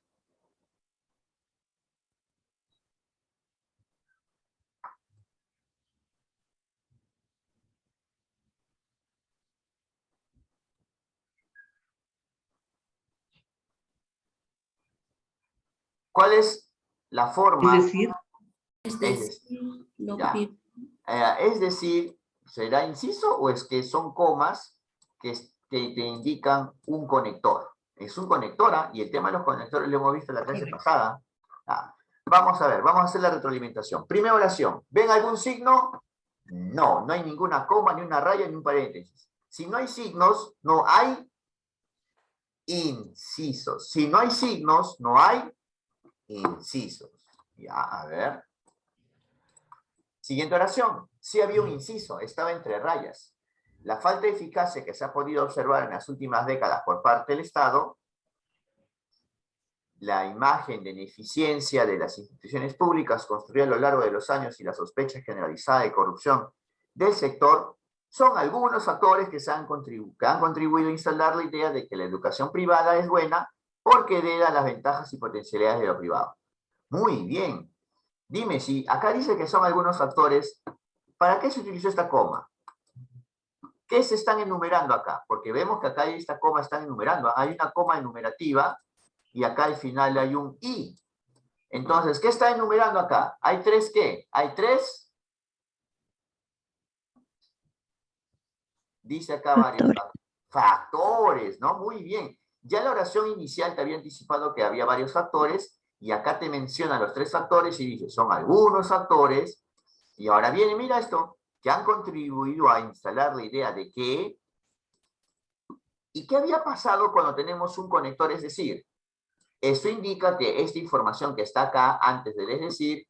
¿Cuál es la forma? Es decir, es decir, ¿será inciso o es que son comas que te indican un conector? Es un conector, y el tema de los conectores lo hemos visto en la clase pasada. Vamos a ver, vamos a hacer la retroalimentación. Primera oración, ¿ven algún signo? No hay ninguna coma, ni una raya, ni un paréntesis. Si no hay signos, no hay incisos. Si no hay signos, no hay incisos. Ya, a ver. Siguiente oración. Sí había un inciso, estaba entre rayas. La falta de eficacia que se ha podido observar en las últimas décadas por parte del Estado, la imagen de ineficiencia de las instituciones públicas construida a lo largo de los años y la sospecha generalizada de corrupción del sector, son algunos factores que han contribuido a instalar la idea de que la educación privada es buena porque hereda las ventajas y potencialidades de lo privado. Muy bien. Dime, si acá dice que son algunos factores, ¿para qué se utilizó esta coma? ¿Qué se están enumerando acá? Porque vemos que acá y esta coma están enumerando. Hay una coma enumerativa y acá al final hay un i. Entonces, ¿qué está enumerando acá? ¿Hay tres qué? ¿Hay tres? Dice acá varios factores, ¿no? Muy bien. Ya la oración inicial te había anticipado que había varios factores y acá te menciona los tres factores y dice, son algunos factores. Y ahora viene, mira esto, que han contribuido a instalar la idea de que... ¿Y qué había pasado cuando tenemos un conector? Es decir, esto indica que esta información que está acá antes del es decir,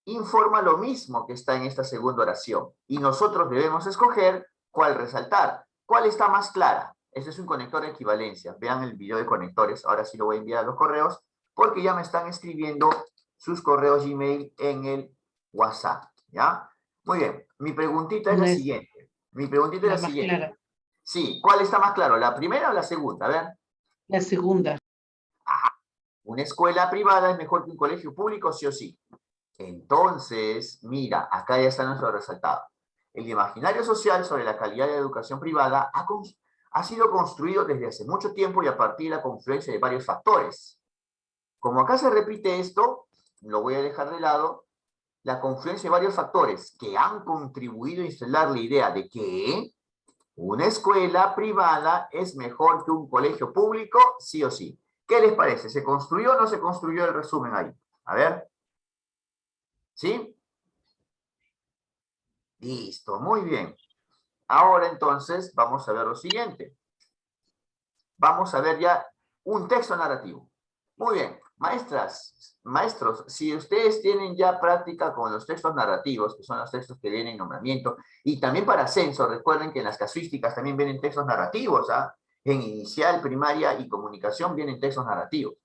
informa lo mismo que está en esta segunda oración. Y nosotros debemos escoger cuál resaltar. ¿Cuál está más clara? Este es un conector de equivalencia. Vean el video de conectores. Ahora sí lo voy a enviar a los correos porque ya me están escribiendo sus correos Gmail en el WhatsApp. ¿Ya? Muy bien. Mi preguntita es la siguiente. Mi preguntita es la siguiente. Clara. Sí. ¿Cuál está más claro? ¿La primera o la segunda? A ver. La segunda. Una escuela privada es mejor que un colegio público, sí o sí. Entonces, mira, acá ya está nuestro resultado. El imaginario social sobre la calidad de la educación privada ha sido construido desde hace mucho tiempo y a partir de la confluencia de varios factores. Como acá se repite esto, lo voy a dejar de lado, la confluencia de varios factores que han contribuido a instalar la idea de que una escuela privada es mejor que un colegio público, sí o sí. ¿Qué les parece? ¿Se construyó o no se construyó el resumen ahí? A ver. ¿Sí? Listo, muy bien. Ahora entonces vamos a ver lo siguiente. Vamos a ver ya un texto narrativo. Muy bien, maestras, maestros, si ustedes tienen ya práctica con los textos narrativos, que son los textos que vienen en nombramiento, y también para censo, recuerden que en las casuísticas también vienen textos narrativos, ¿ah? En inicial, primaria y comunicación vienen textos narrativos.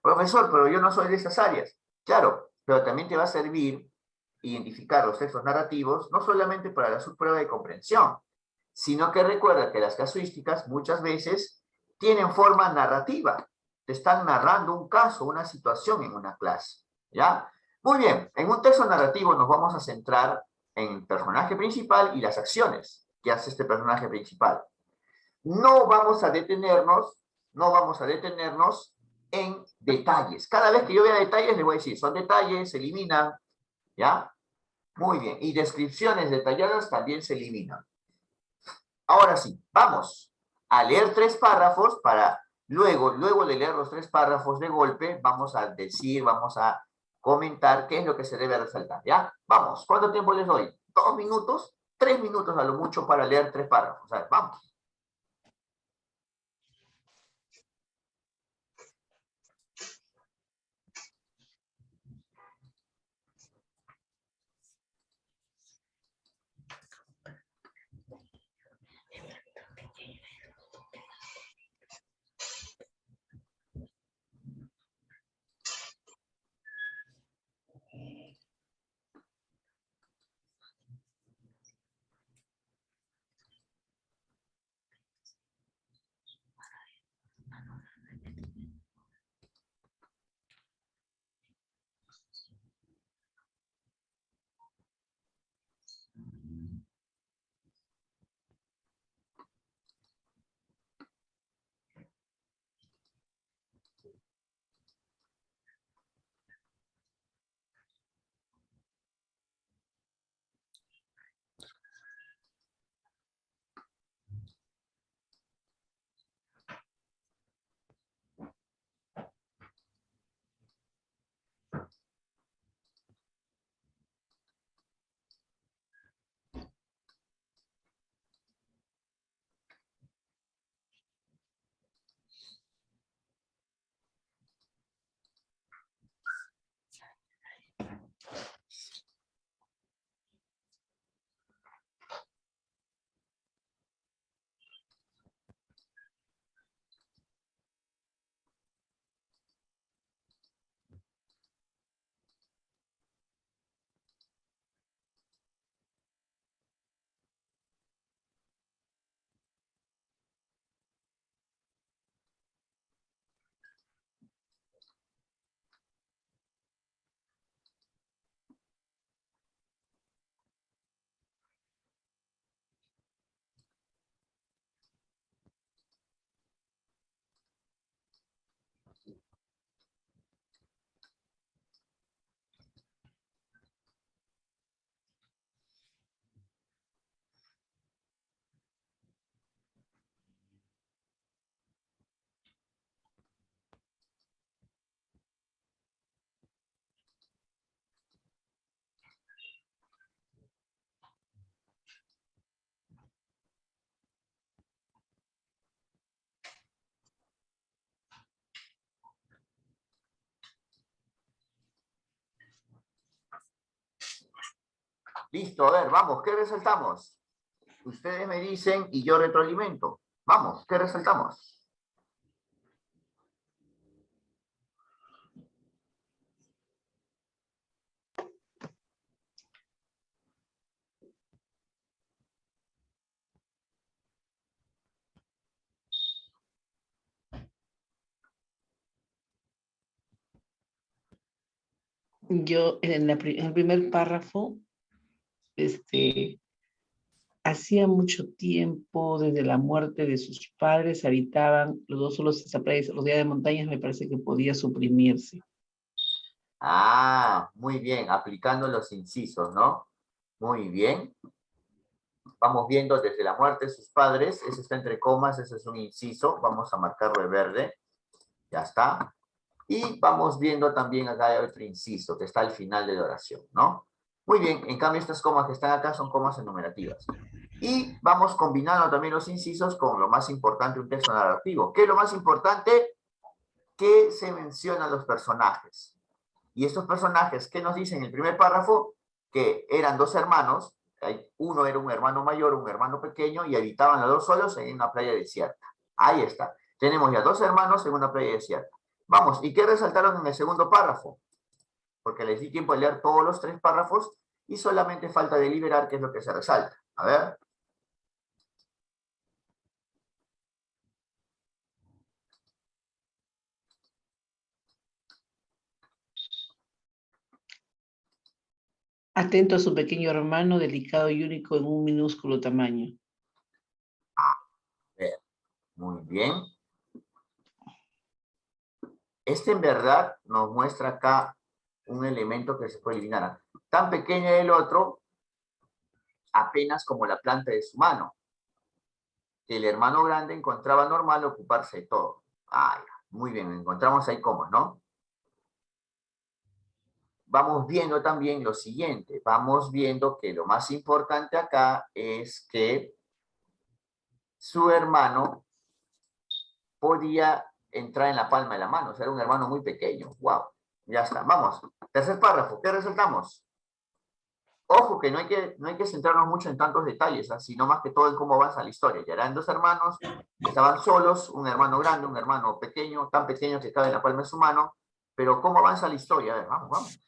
Profesor, pero yo no soy de esas áreas. Claro, pero también te va a servir identificar los textos narrativos, no solamente para la subprueba de comprensión, sino que recuerda que las casuísticas muchas veces tienen forma narrativa. Te están narrando un caso, una situación en una clase. ¿Ya? Muy bien, en un texto narrativo nos vamos a centrar en el personaje principal y las acciones que hace este personaje principal. No vamos a detenernos en detalles. Cada vez que yo vea detalles, le voy a decir, son detalles, se eliminan, ¿ya? Muy bien. Y descripciones detalladas también se eliminan. Ahora sí, vamos a leer 3 párrafos para luego de leer los 3 párrafos de golpe, vamos a decir, vamos a comentar qué es lo que se debe resaltar, ¿ya? Vamos, ¿cuánto tiempo les doy? 2 minutos, 3 minutos a lo mucho para leer 3 párrafos. A ver, vamos. Listo, a ver, vamos, ¿qué resaltamos? Ustedes me dicen y yo retroalimento. Vamos, ¿qué resaltamos? Yo en el primer párrafo, hacía mucho tiempo desde la muerte de sus padres habitaban los dos solos esa playa, los días de montañas me parece que podía suprimirse. Ah, muy bien, aplicando los incisos, ¿no? Muy bien. Vamos viendo desde la muerte de sus padres, eso está entre comas, ese es un inciso, vamos a marcarlo de verde, ya está. Y vamos viendo también acá hay otro inciso que está al final de la oración, ¿no? Muy bien, en cambio estas comas que están acá son comas enumerativas. Y vamos combinando también los incisos con lo más importante de un texto narrativo. ¿Qué es lo más importante? Que se mencionan los personajes. Y estos personajes, ¿qué nos dicen en el primer párrafo? Que eran dos hermanos, uno era un hermano mayor, un hermano pequeño, y habitaban los dos solos en una playa desierta. Ahí está. Tenemos ya dos hermanos en una playa desierta. Vamos, ¿y qué resaltaron en el segundo párrafo? Porque les di tiempo de leer todos los 3 párrafos y solamente falta deliberar qué es lo que se resalta. A ver. Atento a su pequeño hermano, delicado y único en un minúsculo tamaño. Muy bien. Este en verdad nos muestra acá un elemento que se puede eliminar. Tan pequeño el otro, apenas como la planta de su mano. Que el hermano grande encontraba normal ocuparse de todo. Ah, muy bien, encontramos ahí cómo, ¿no? Vamos viendo también lo siguiente. Vamos viendo que lo más importante acá es que su hermano podía entrar en la palma de la mano. O sea, era un hermano muy pequeño. Wow. Ya está. Vamos. Tercer párrafo. ¿Qué resaltamos? Ojo que no hay que centrarnos mucho en tantos detalles, sino más que todo en cómo avanza la historia. Ya eran dos hermanos, estaban solos, un hermano grande, un hermano pequeño, tan pequeño que cabe en la palma de su mano. Pero cómo avanza la historia. A ver, vamos, vamos.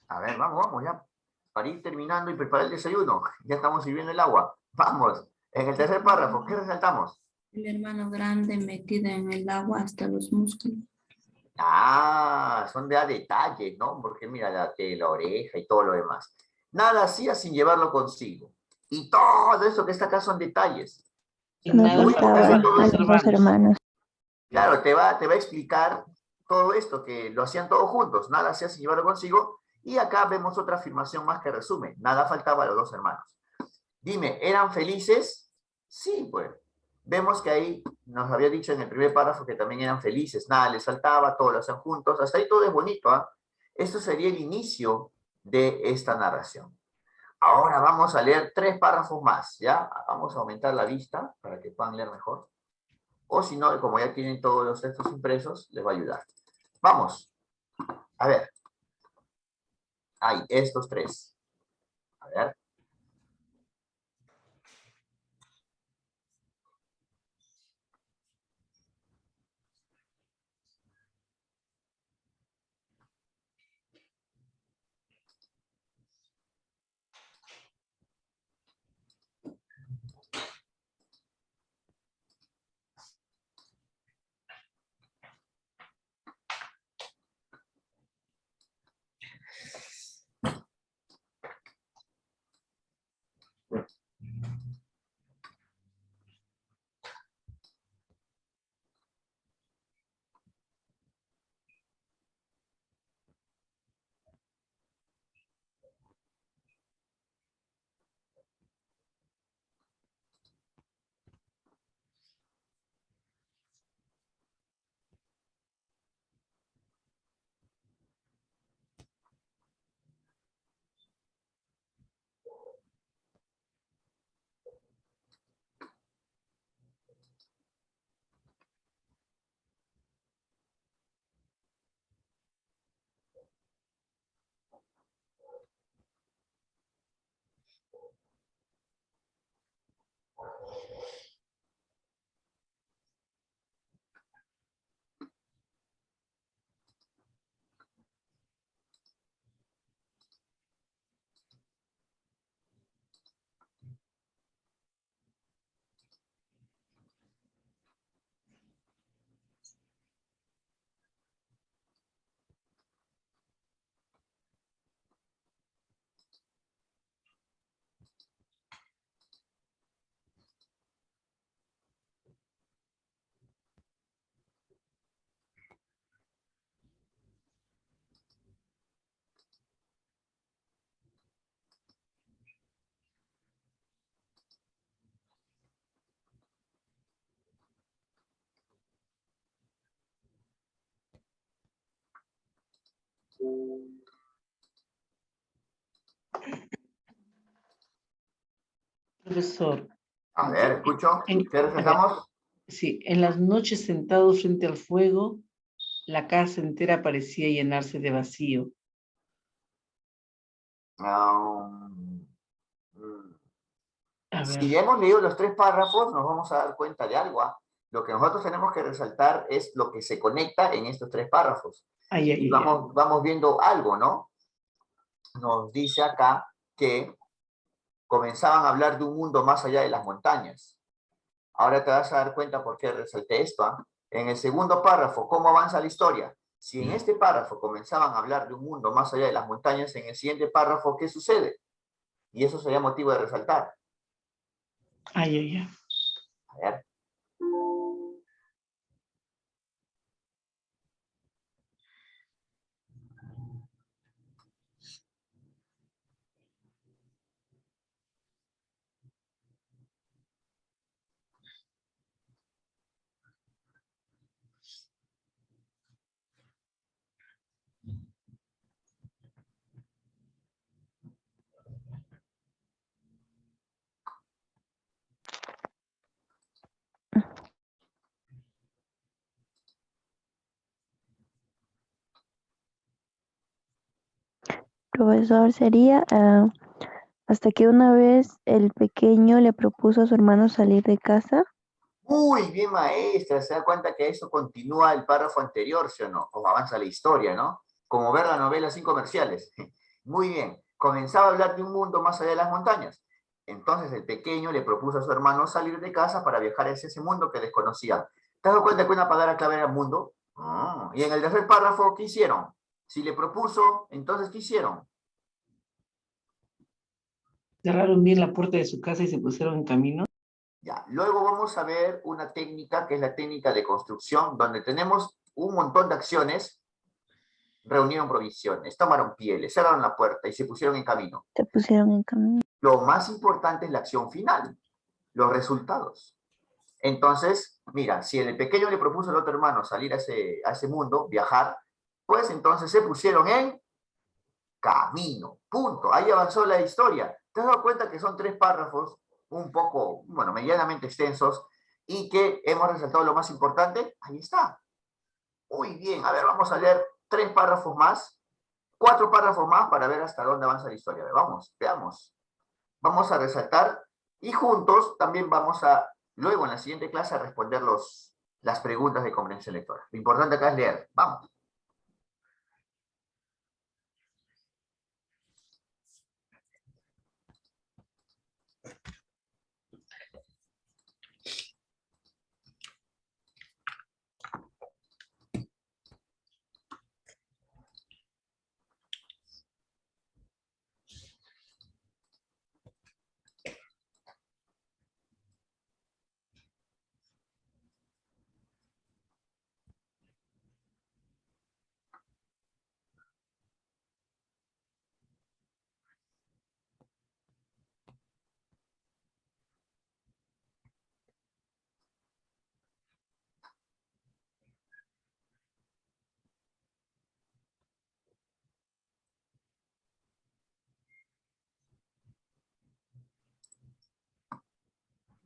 A ver, vamos, vamos ya. Para ir terminando y preparar el desayuno. Ya estamos sirviendo el agua. Vamos. En el tercer párrafo, ¿qué resaltamos? El hermano grande metido en el agua hasta los músculos. Ah, son de a detalles, ¿no? Porque mira, la oreja y todo lo demás. Nada hacía sin llevarlo consigo. Y todo eso que está acá son detalles. Y No nada Lo único que hace faltaba todo a esto, los dos hermanos. claro, te va a explicar todo esto, que lo hacían todos juntos. Nada hacía sin llevarlo consigo. Y acá vemos otra afirmación más que resume. Nada faltaba a los dos hermanos. Dime, ¿eran felices? Sí, pues. Vemos que ahí nos había dicho en el primer párrafo que también eran felices, nada les faltaba, todo lo hacían juntos, hasta ahí todo es bonito, ¿ah? Esto sería el inicio de esta narración. Ahora vamos a leer 3 párrafos más, ¿ya? Vamos a aumentar la vista para que puedan leer mejor. O si no, como ya tienen todos los textos impresos, les va a ayudar. Vamos. A ver. Hay estos 3. A ver. Profesor, A ver, escucho. en- ¿Qué a ver, resaltamos? sí, en las noches sentados frente al fuego, la casa entera parecía llenarse de vacío. Um, mm, A ver, Si hemos leído los 3 párrafos, nos vamos a dar cuenta de algo. ¿Ah? Lo que nosotros tenemos que resaltar es lo que se conecta en estos 3 párrafos. ay, ay, Y ay, ay. vamos viendo algo, ¿no? Nos dice acá que comenzaban a hablar de un mundo más allá de las montañas. Ahora te vas a dar cuenta por qué resalté esto. ¿Ah? En el segundo párrafo, ¿cómo avanza la historia? Si en este párrafo comenzaban a hablar de un mundo más allá de las montañas, en el siguiente párrafo, ¿qué sucede? Y eso sería motivo de resaltar. Ay, ay, ay. A ver. Profesor, sería hasta que una vez el pequeño le propuso a su hermano salir de casa. Muy bien, maestra. Se da cuenta que eso continúa el párrafo anterior, ¿sí o no? Como avanza la historia, ¿no? Como ver la novela sin comerciales. Muy bien. Comenzaba a hablar de un mundo más allá de las montañas. Entonces el pequeño le propuso a su hermano salir de casa para viajar hacia ese mundo que desconocía. ¿Te has dado cuenta que una palabra clave era mundo? Y en el tercer párrafo, ¿qué hicieron? Si le propuso, entonces, ¿qué hicieron? Cerraron bien la puerta de su casa y se pusieron en camino. Ya. Luego vamos a ver una técnica que es la técnica de construcción, donde tenemos un montón de acciones. Reunieron provisiones, tomaron pieles, cerraron la puerta y se pusieron en camino. Se pusieron en camino. Lo más importante es la acción final, los resultados. Entonces, mira, si el pequeño le propuso al otro hermano salir a ese mundo, viajar, pues entonces se pusieron en camino, punto. Ahí avanzó la historia. ¿Te has dado cuenta que son 3 párrafos un poco, bueno, medianamente extensos y que hemos resaltado lo más importante? Ahí está. Muy bien, a ver, vamos a leer 3 párrafos más, 4 párrafos más para ver hasta dónde avanza la historia. Vamos, veamos. Vamos a resaltar y juntos también vamos a, luego en la siguiente clase, a responder las preguntas de comprensión lectora. Lo importante acá es leer. Vamos.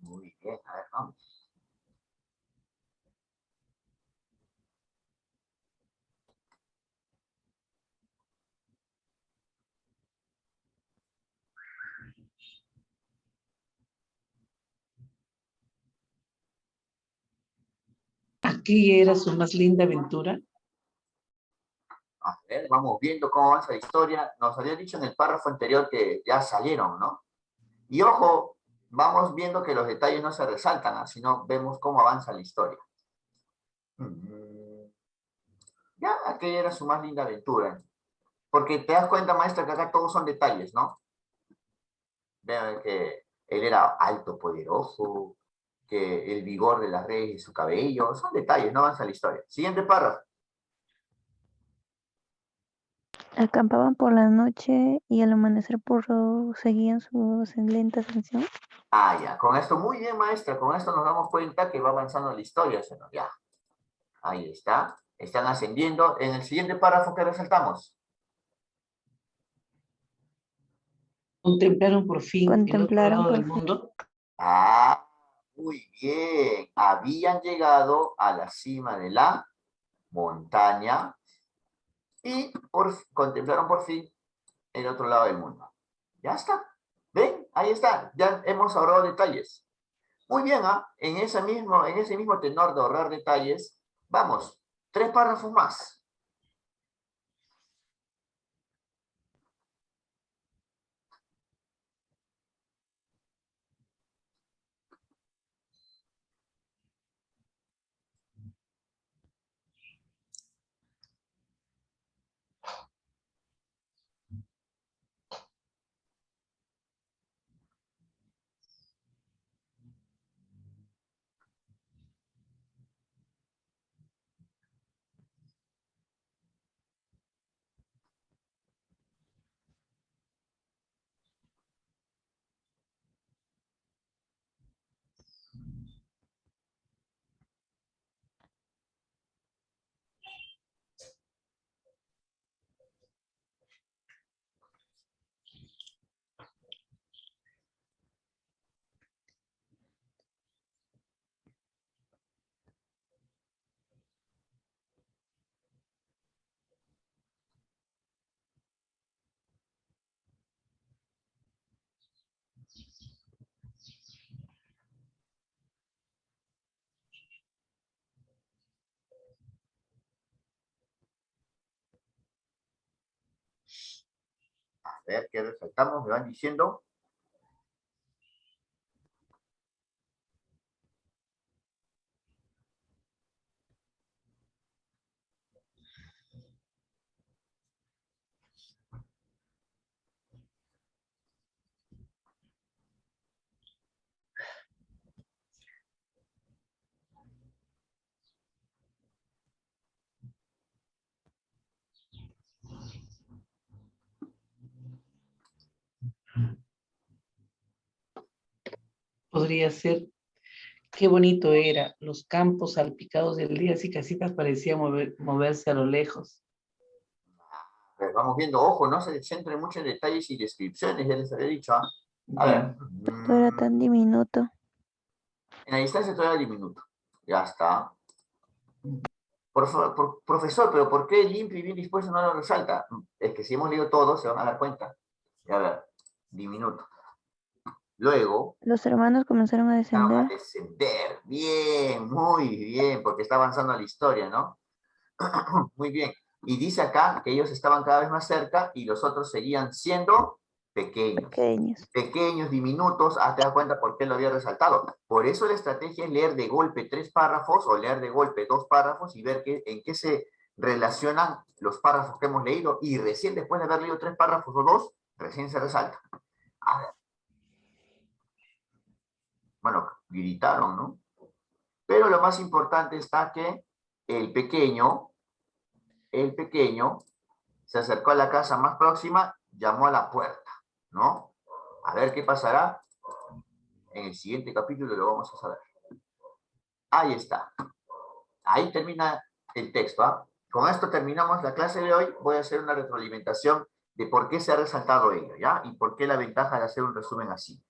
Muy bien, a ver, vamos. Aquella era su más linda aventura. A ver, vamos viendo cómo avanza la historia. Nos había dicho en el párrafo anterior que ya salieron, ¿no? Y ojo, vamos viendo que los detalles no se resaltan, sino vemos cómo avanza la historia. Ya, aquella era su más linda aventura. Porque te das cuenta, maestra, que acá todos son detalles, ¿no? Vean que él era alto, poderoso, que el vigor de las redes y su cabello, son detalles, no avanza la historia. Siguiente párrafo. Acampaban por la noche y al amanecer seguían su lenta ascensión. Ya, con esto, muy bien, maestra, con esto nos damos cuenta que va avanzando la historia, señor. Ya, ahí está, están ascendiendo. En el siguiente párrafo, ¿qué resaltamos? Contemplaron por fin el otro Contemplaron lado del por fin. mundo. Ah, muy bien. Habían llegado a la cima de la montaña y contemplaron por fin el otro lado del mundo. Ya está. ¿Ven? Ahí está. Ya hemos ahorrado detalles. Muy bien, ¿ah? En ese mismo tenor de ahorrar detalles, vamos, 3 párrafos más. A ver, ¿qué resaltamos? Me van diciendo. Podría ser, qué bonito era, los campos salpicados del día, así casitas parecían moverse a lo lejos. A ver, vamos viendo, ojo, no se centren mucho en detalles y descripciones, ya les había dicho. ¿Ah? A ver. Todo era tan diminuto. En la distancia todo era diminuto. Ya está. Profesor, pero ¿por qué limpio y bien dispuesto no lo resalta? Es que si hemos leído todo, se van a dar cuenta. A ver, diminuto. Luego, Los hermanos comenzaron a a descender. descender. Bien, muy bien, porque está avanzando la historia, ¿no? Muy bien. Y dice acá que ellos estaban cada vez más cerca y los otros seguían siendo pequeños. Pequeños. Pequeños, diminutos. Ah, te das cuenta por qué lo había resaltado. Por eso la estrategia es leer de golpe 3 párrafos o leer de golpe 2 párrafos y ver en qué se relacionan los párrafos que hemos leído y recién después de haber leído 3 párrafos o 2, recién se resalta. A ver. Bueno, gritaron, ¿no? Pero lo más importante está que el pequeño se acercó a la casa más próxima, llamó a la puerta, ¿no? A ver qué pasará. En el siguiente capítulo lo vamos a saber. Ahí está. Ahí termina el texto. ¿Ah? Con esto terminamos la clase de hoy. Voy a hacer una retroalimentación de por qué se ha resaltado ello, ¿ya? Y por qué la ventaja de hacer un resumen así.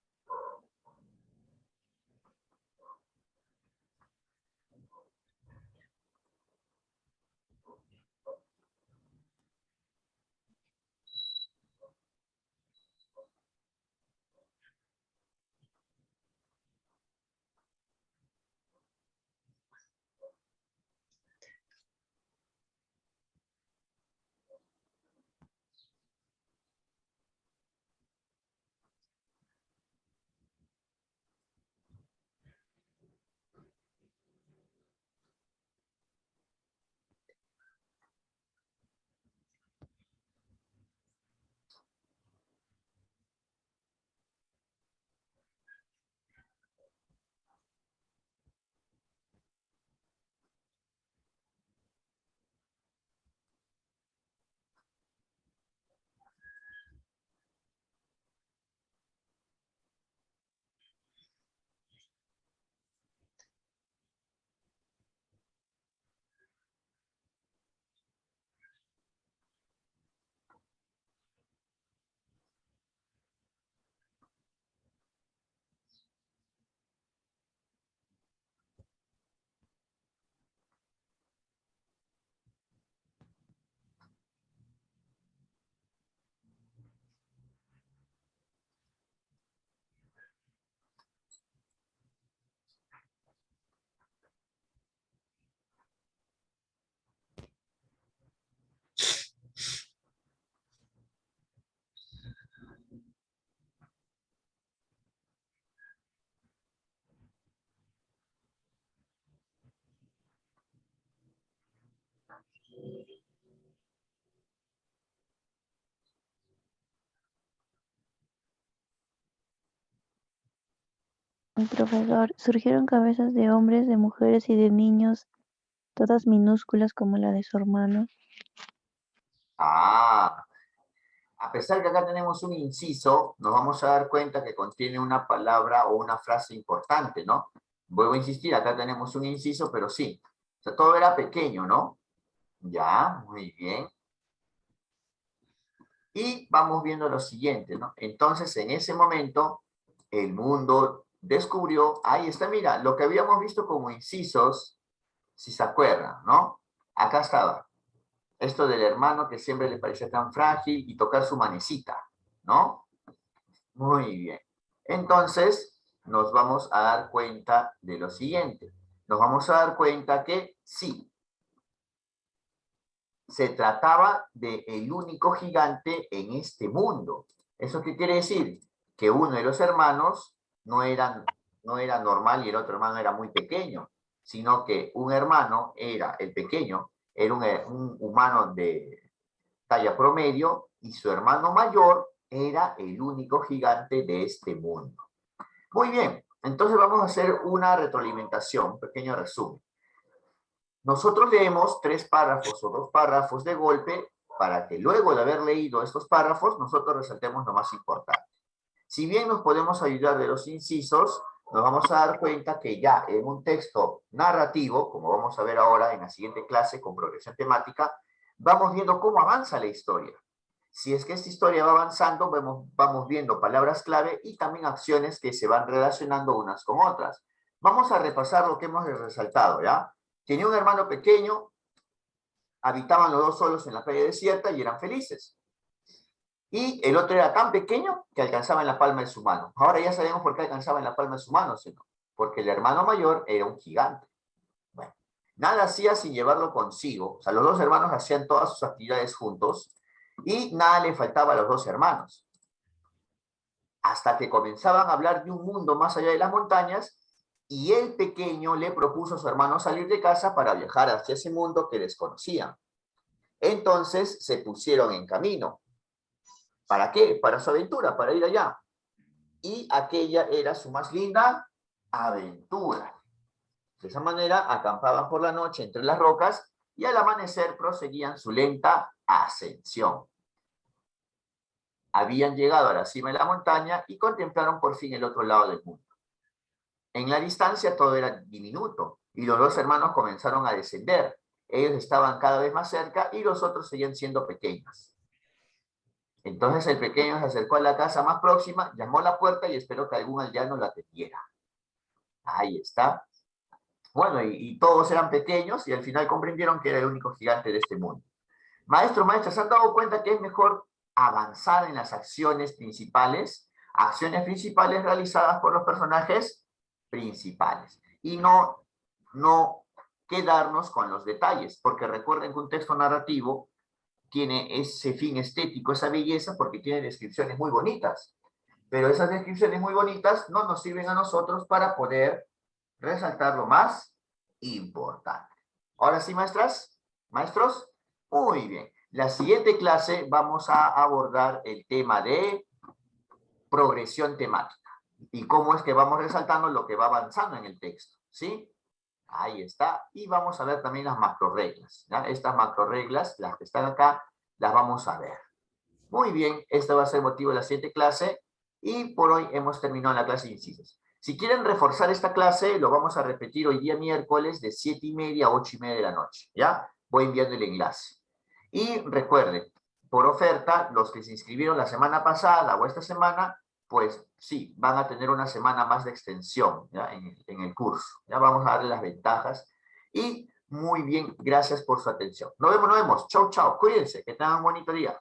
El profesor, surgieron cabezas de hombres, de mujeres y de niños, todas minúsculas como la de su hermano. Ah, a pesar que acá tenemos un inciso, nos vamos a dar cuenta que contiene una palabra o una frase importante, ¿no? Vuelvo a insistir, acá tenemos un inciso, pero sí. O sea, todo era pequeño, ¿no? Ya, muy bien. Y vamos viendo lo siguiente, ¿no? Entonces, en ese momento, el mundo descubrió, ahí está, mira, lo que habíamos visto como incisos, si se acuerdan, ¿no? Acá estaba. Esto del hermano que siempre le parecía tan frágil y tocar su manecita, ¿no? Muy bien. Entonces, nos vamos a dar cuenta de lo siguiente. Nos vamos a dar cuenta que sí, se trataba de el único gigante en este mundo. ¿Eso qué quiere decir? Que uno de los hermanos no era normal y el otro hermano era muy pequeño, sino que un hermano era el pequeño, era un humano de talla promedio y su hermano mayor era el único gigante de este mundo. Muy bien, entonces vamos a hacer una retroalimentación, un pequeño resumen. Nosotros leemos 3 párrafos o 2 párrafos de golpe para que luego de haber leído estos párrafos nosotros resaltemos lo más importante. Si bien nos podemos ayudar de los incisos, nos vamos a dar cuenta que ya en un texto narrativo, como vamos a ver ahora en la siguiente clase con progresión temática, vamos viendo cómo avanza la historia. Si es que esta historia va avanzando, vamos viendo palabras clave y también acciones que se van relacionando unas con otras. Vamos a repasar lo que hemos resaltado, ¿ya? Tenía un hermano pequeño, habitaban los dos solos en la playa desierta y eran felices. Y el otro era tan pequeño que alcanzaba en la palma de su mano. Ahora ya sabemos por qué alcanzaba en la palma de su mano, sino porque el hermano mayor era un gigante. Bueno, nada hacía sin llevarlo consigo. O sea, los dos hermanos hacían todas sus actividades juntos y nada le faltaba a los dos hermanos. Hasta que comenzaban a hablar de un mundo más allá de las montañas y el pequeño le propuso a su hermano salir de casa para viajar hacia ese mundo que desconocían. Entonces se pusieron en camino. ¿Para qué? Para su aventura, para ir allá. Y aquella era su más linda aventura. De esa manera acampaban por la noche entre las rocas y al amanecer proseguían su lenta ascensión. Habían llegado a la cima de la montaña y contemplaron por fin el otro lado del mundo. En la distancia todo era diminuto y los dos hermanos comenzaron a descender. Ellos estaban cada vez más cerca y los otros seguían siendo pequeños. Entonces el pequeño se acercó a la casa más próxima, llamó a la puerta y esperó que algún aldeano la atendiera. Ahí está. Bueno, y todos eran pequeños y al final comprendieron que era el único gigante de este mundo. Maestro, maestra, ¿se han dado cuenta que es mejor avanzar en las acciones principales realizadas por los personajes principales y no quedarnos con los detalles? Porque recuerden que un texto narrativo tiene ese fin estético, esa belleza, porque tiene descripciones muy bonitas. Pero esas descripciones muy bonitas no nos sirven a nosotros para poder resaltar lo más importante. Ahora sí, maestras, maestros, muy bien. La siguiente clase vamos a abordar el tema de progresión temática y cómo es que vamos resaltando lo que va avanzando en el texto, ¿sí? Ahí está. Y vamos a ver también las macroreglas, ¿ya? Estas macroreglas, las que están acá, las vamos a ver. Muy bien, esta va a ser motivo de la siguiente clase y por hoy hemos terminado la clase de incisos. Si quieren reforzar esta clase, lo vamos a repetir hoy día miércoles de 7:30 a 8:30 de la noche, ¿ya? Voy enviando el enlace. Y recuerden, por oferta, los que se inscribieron la semana pasada o esta semana, pues sí, van a tener una semana más de extensión, ¿ya? En el curso. Ya vamos a darle las ventajas. Y muy bien, gracias por su atención. Nos vemos. Chau, chau. Cuídense, que tengan un bonito día.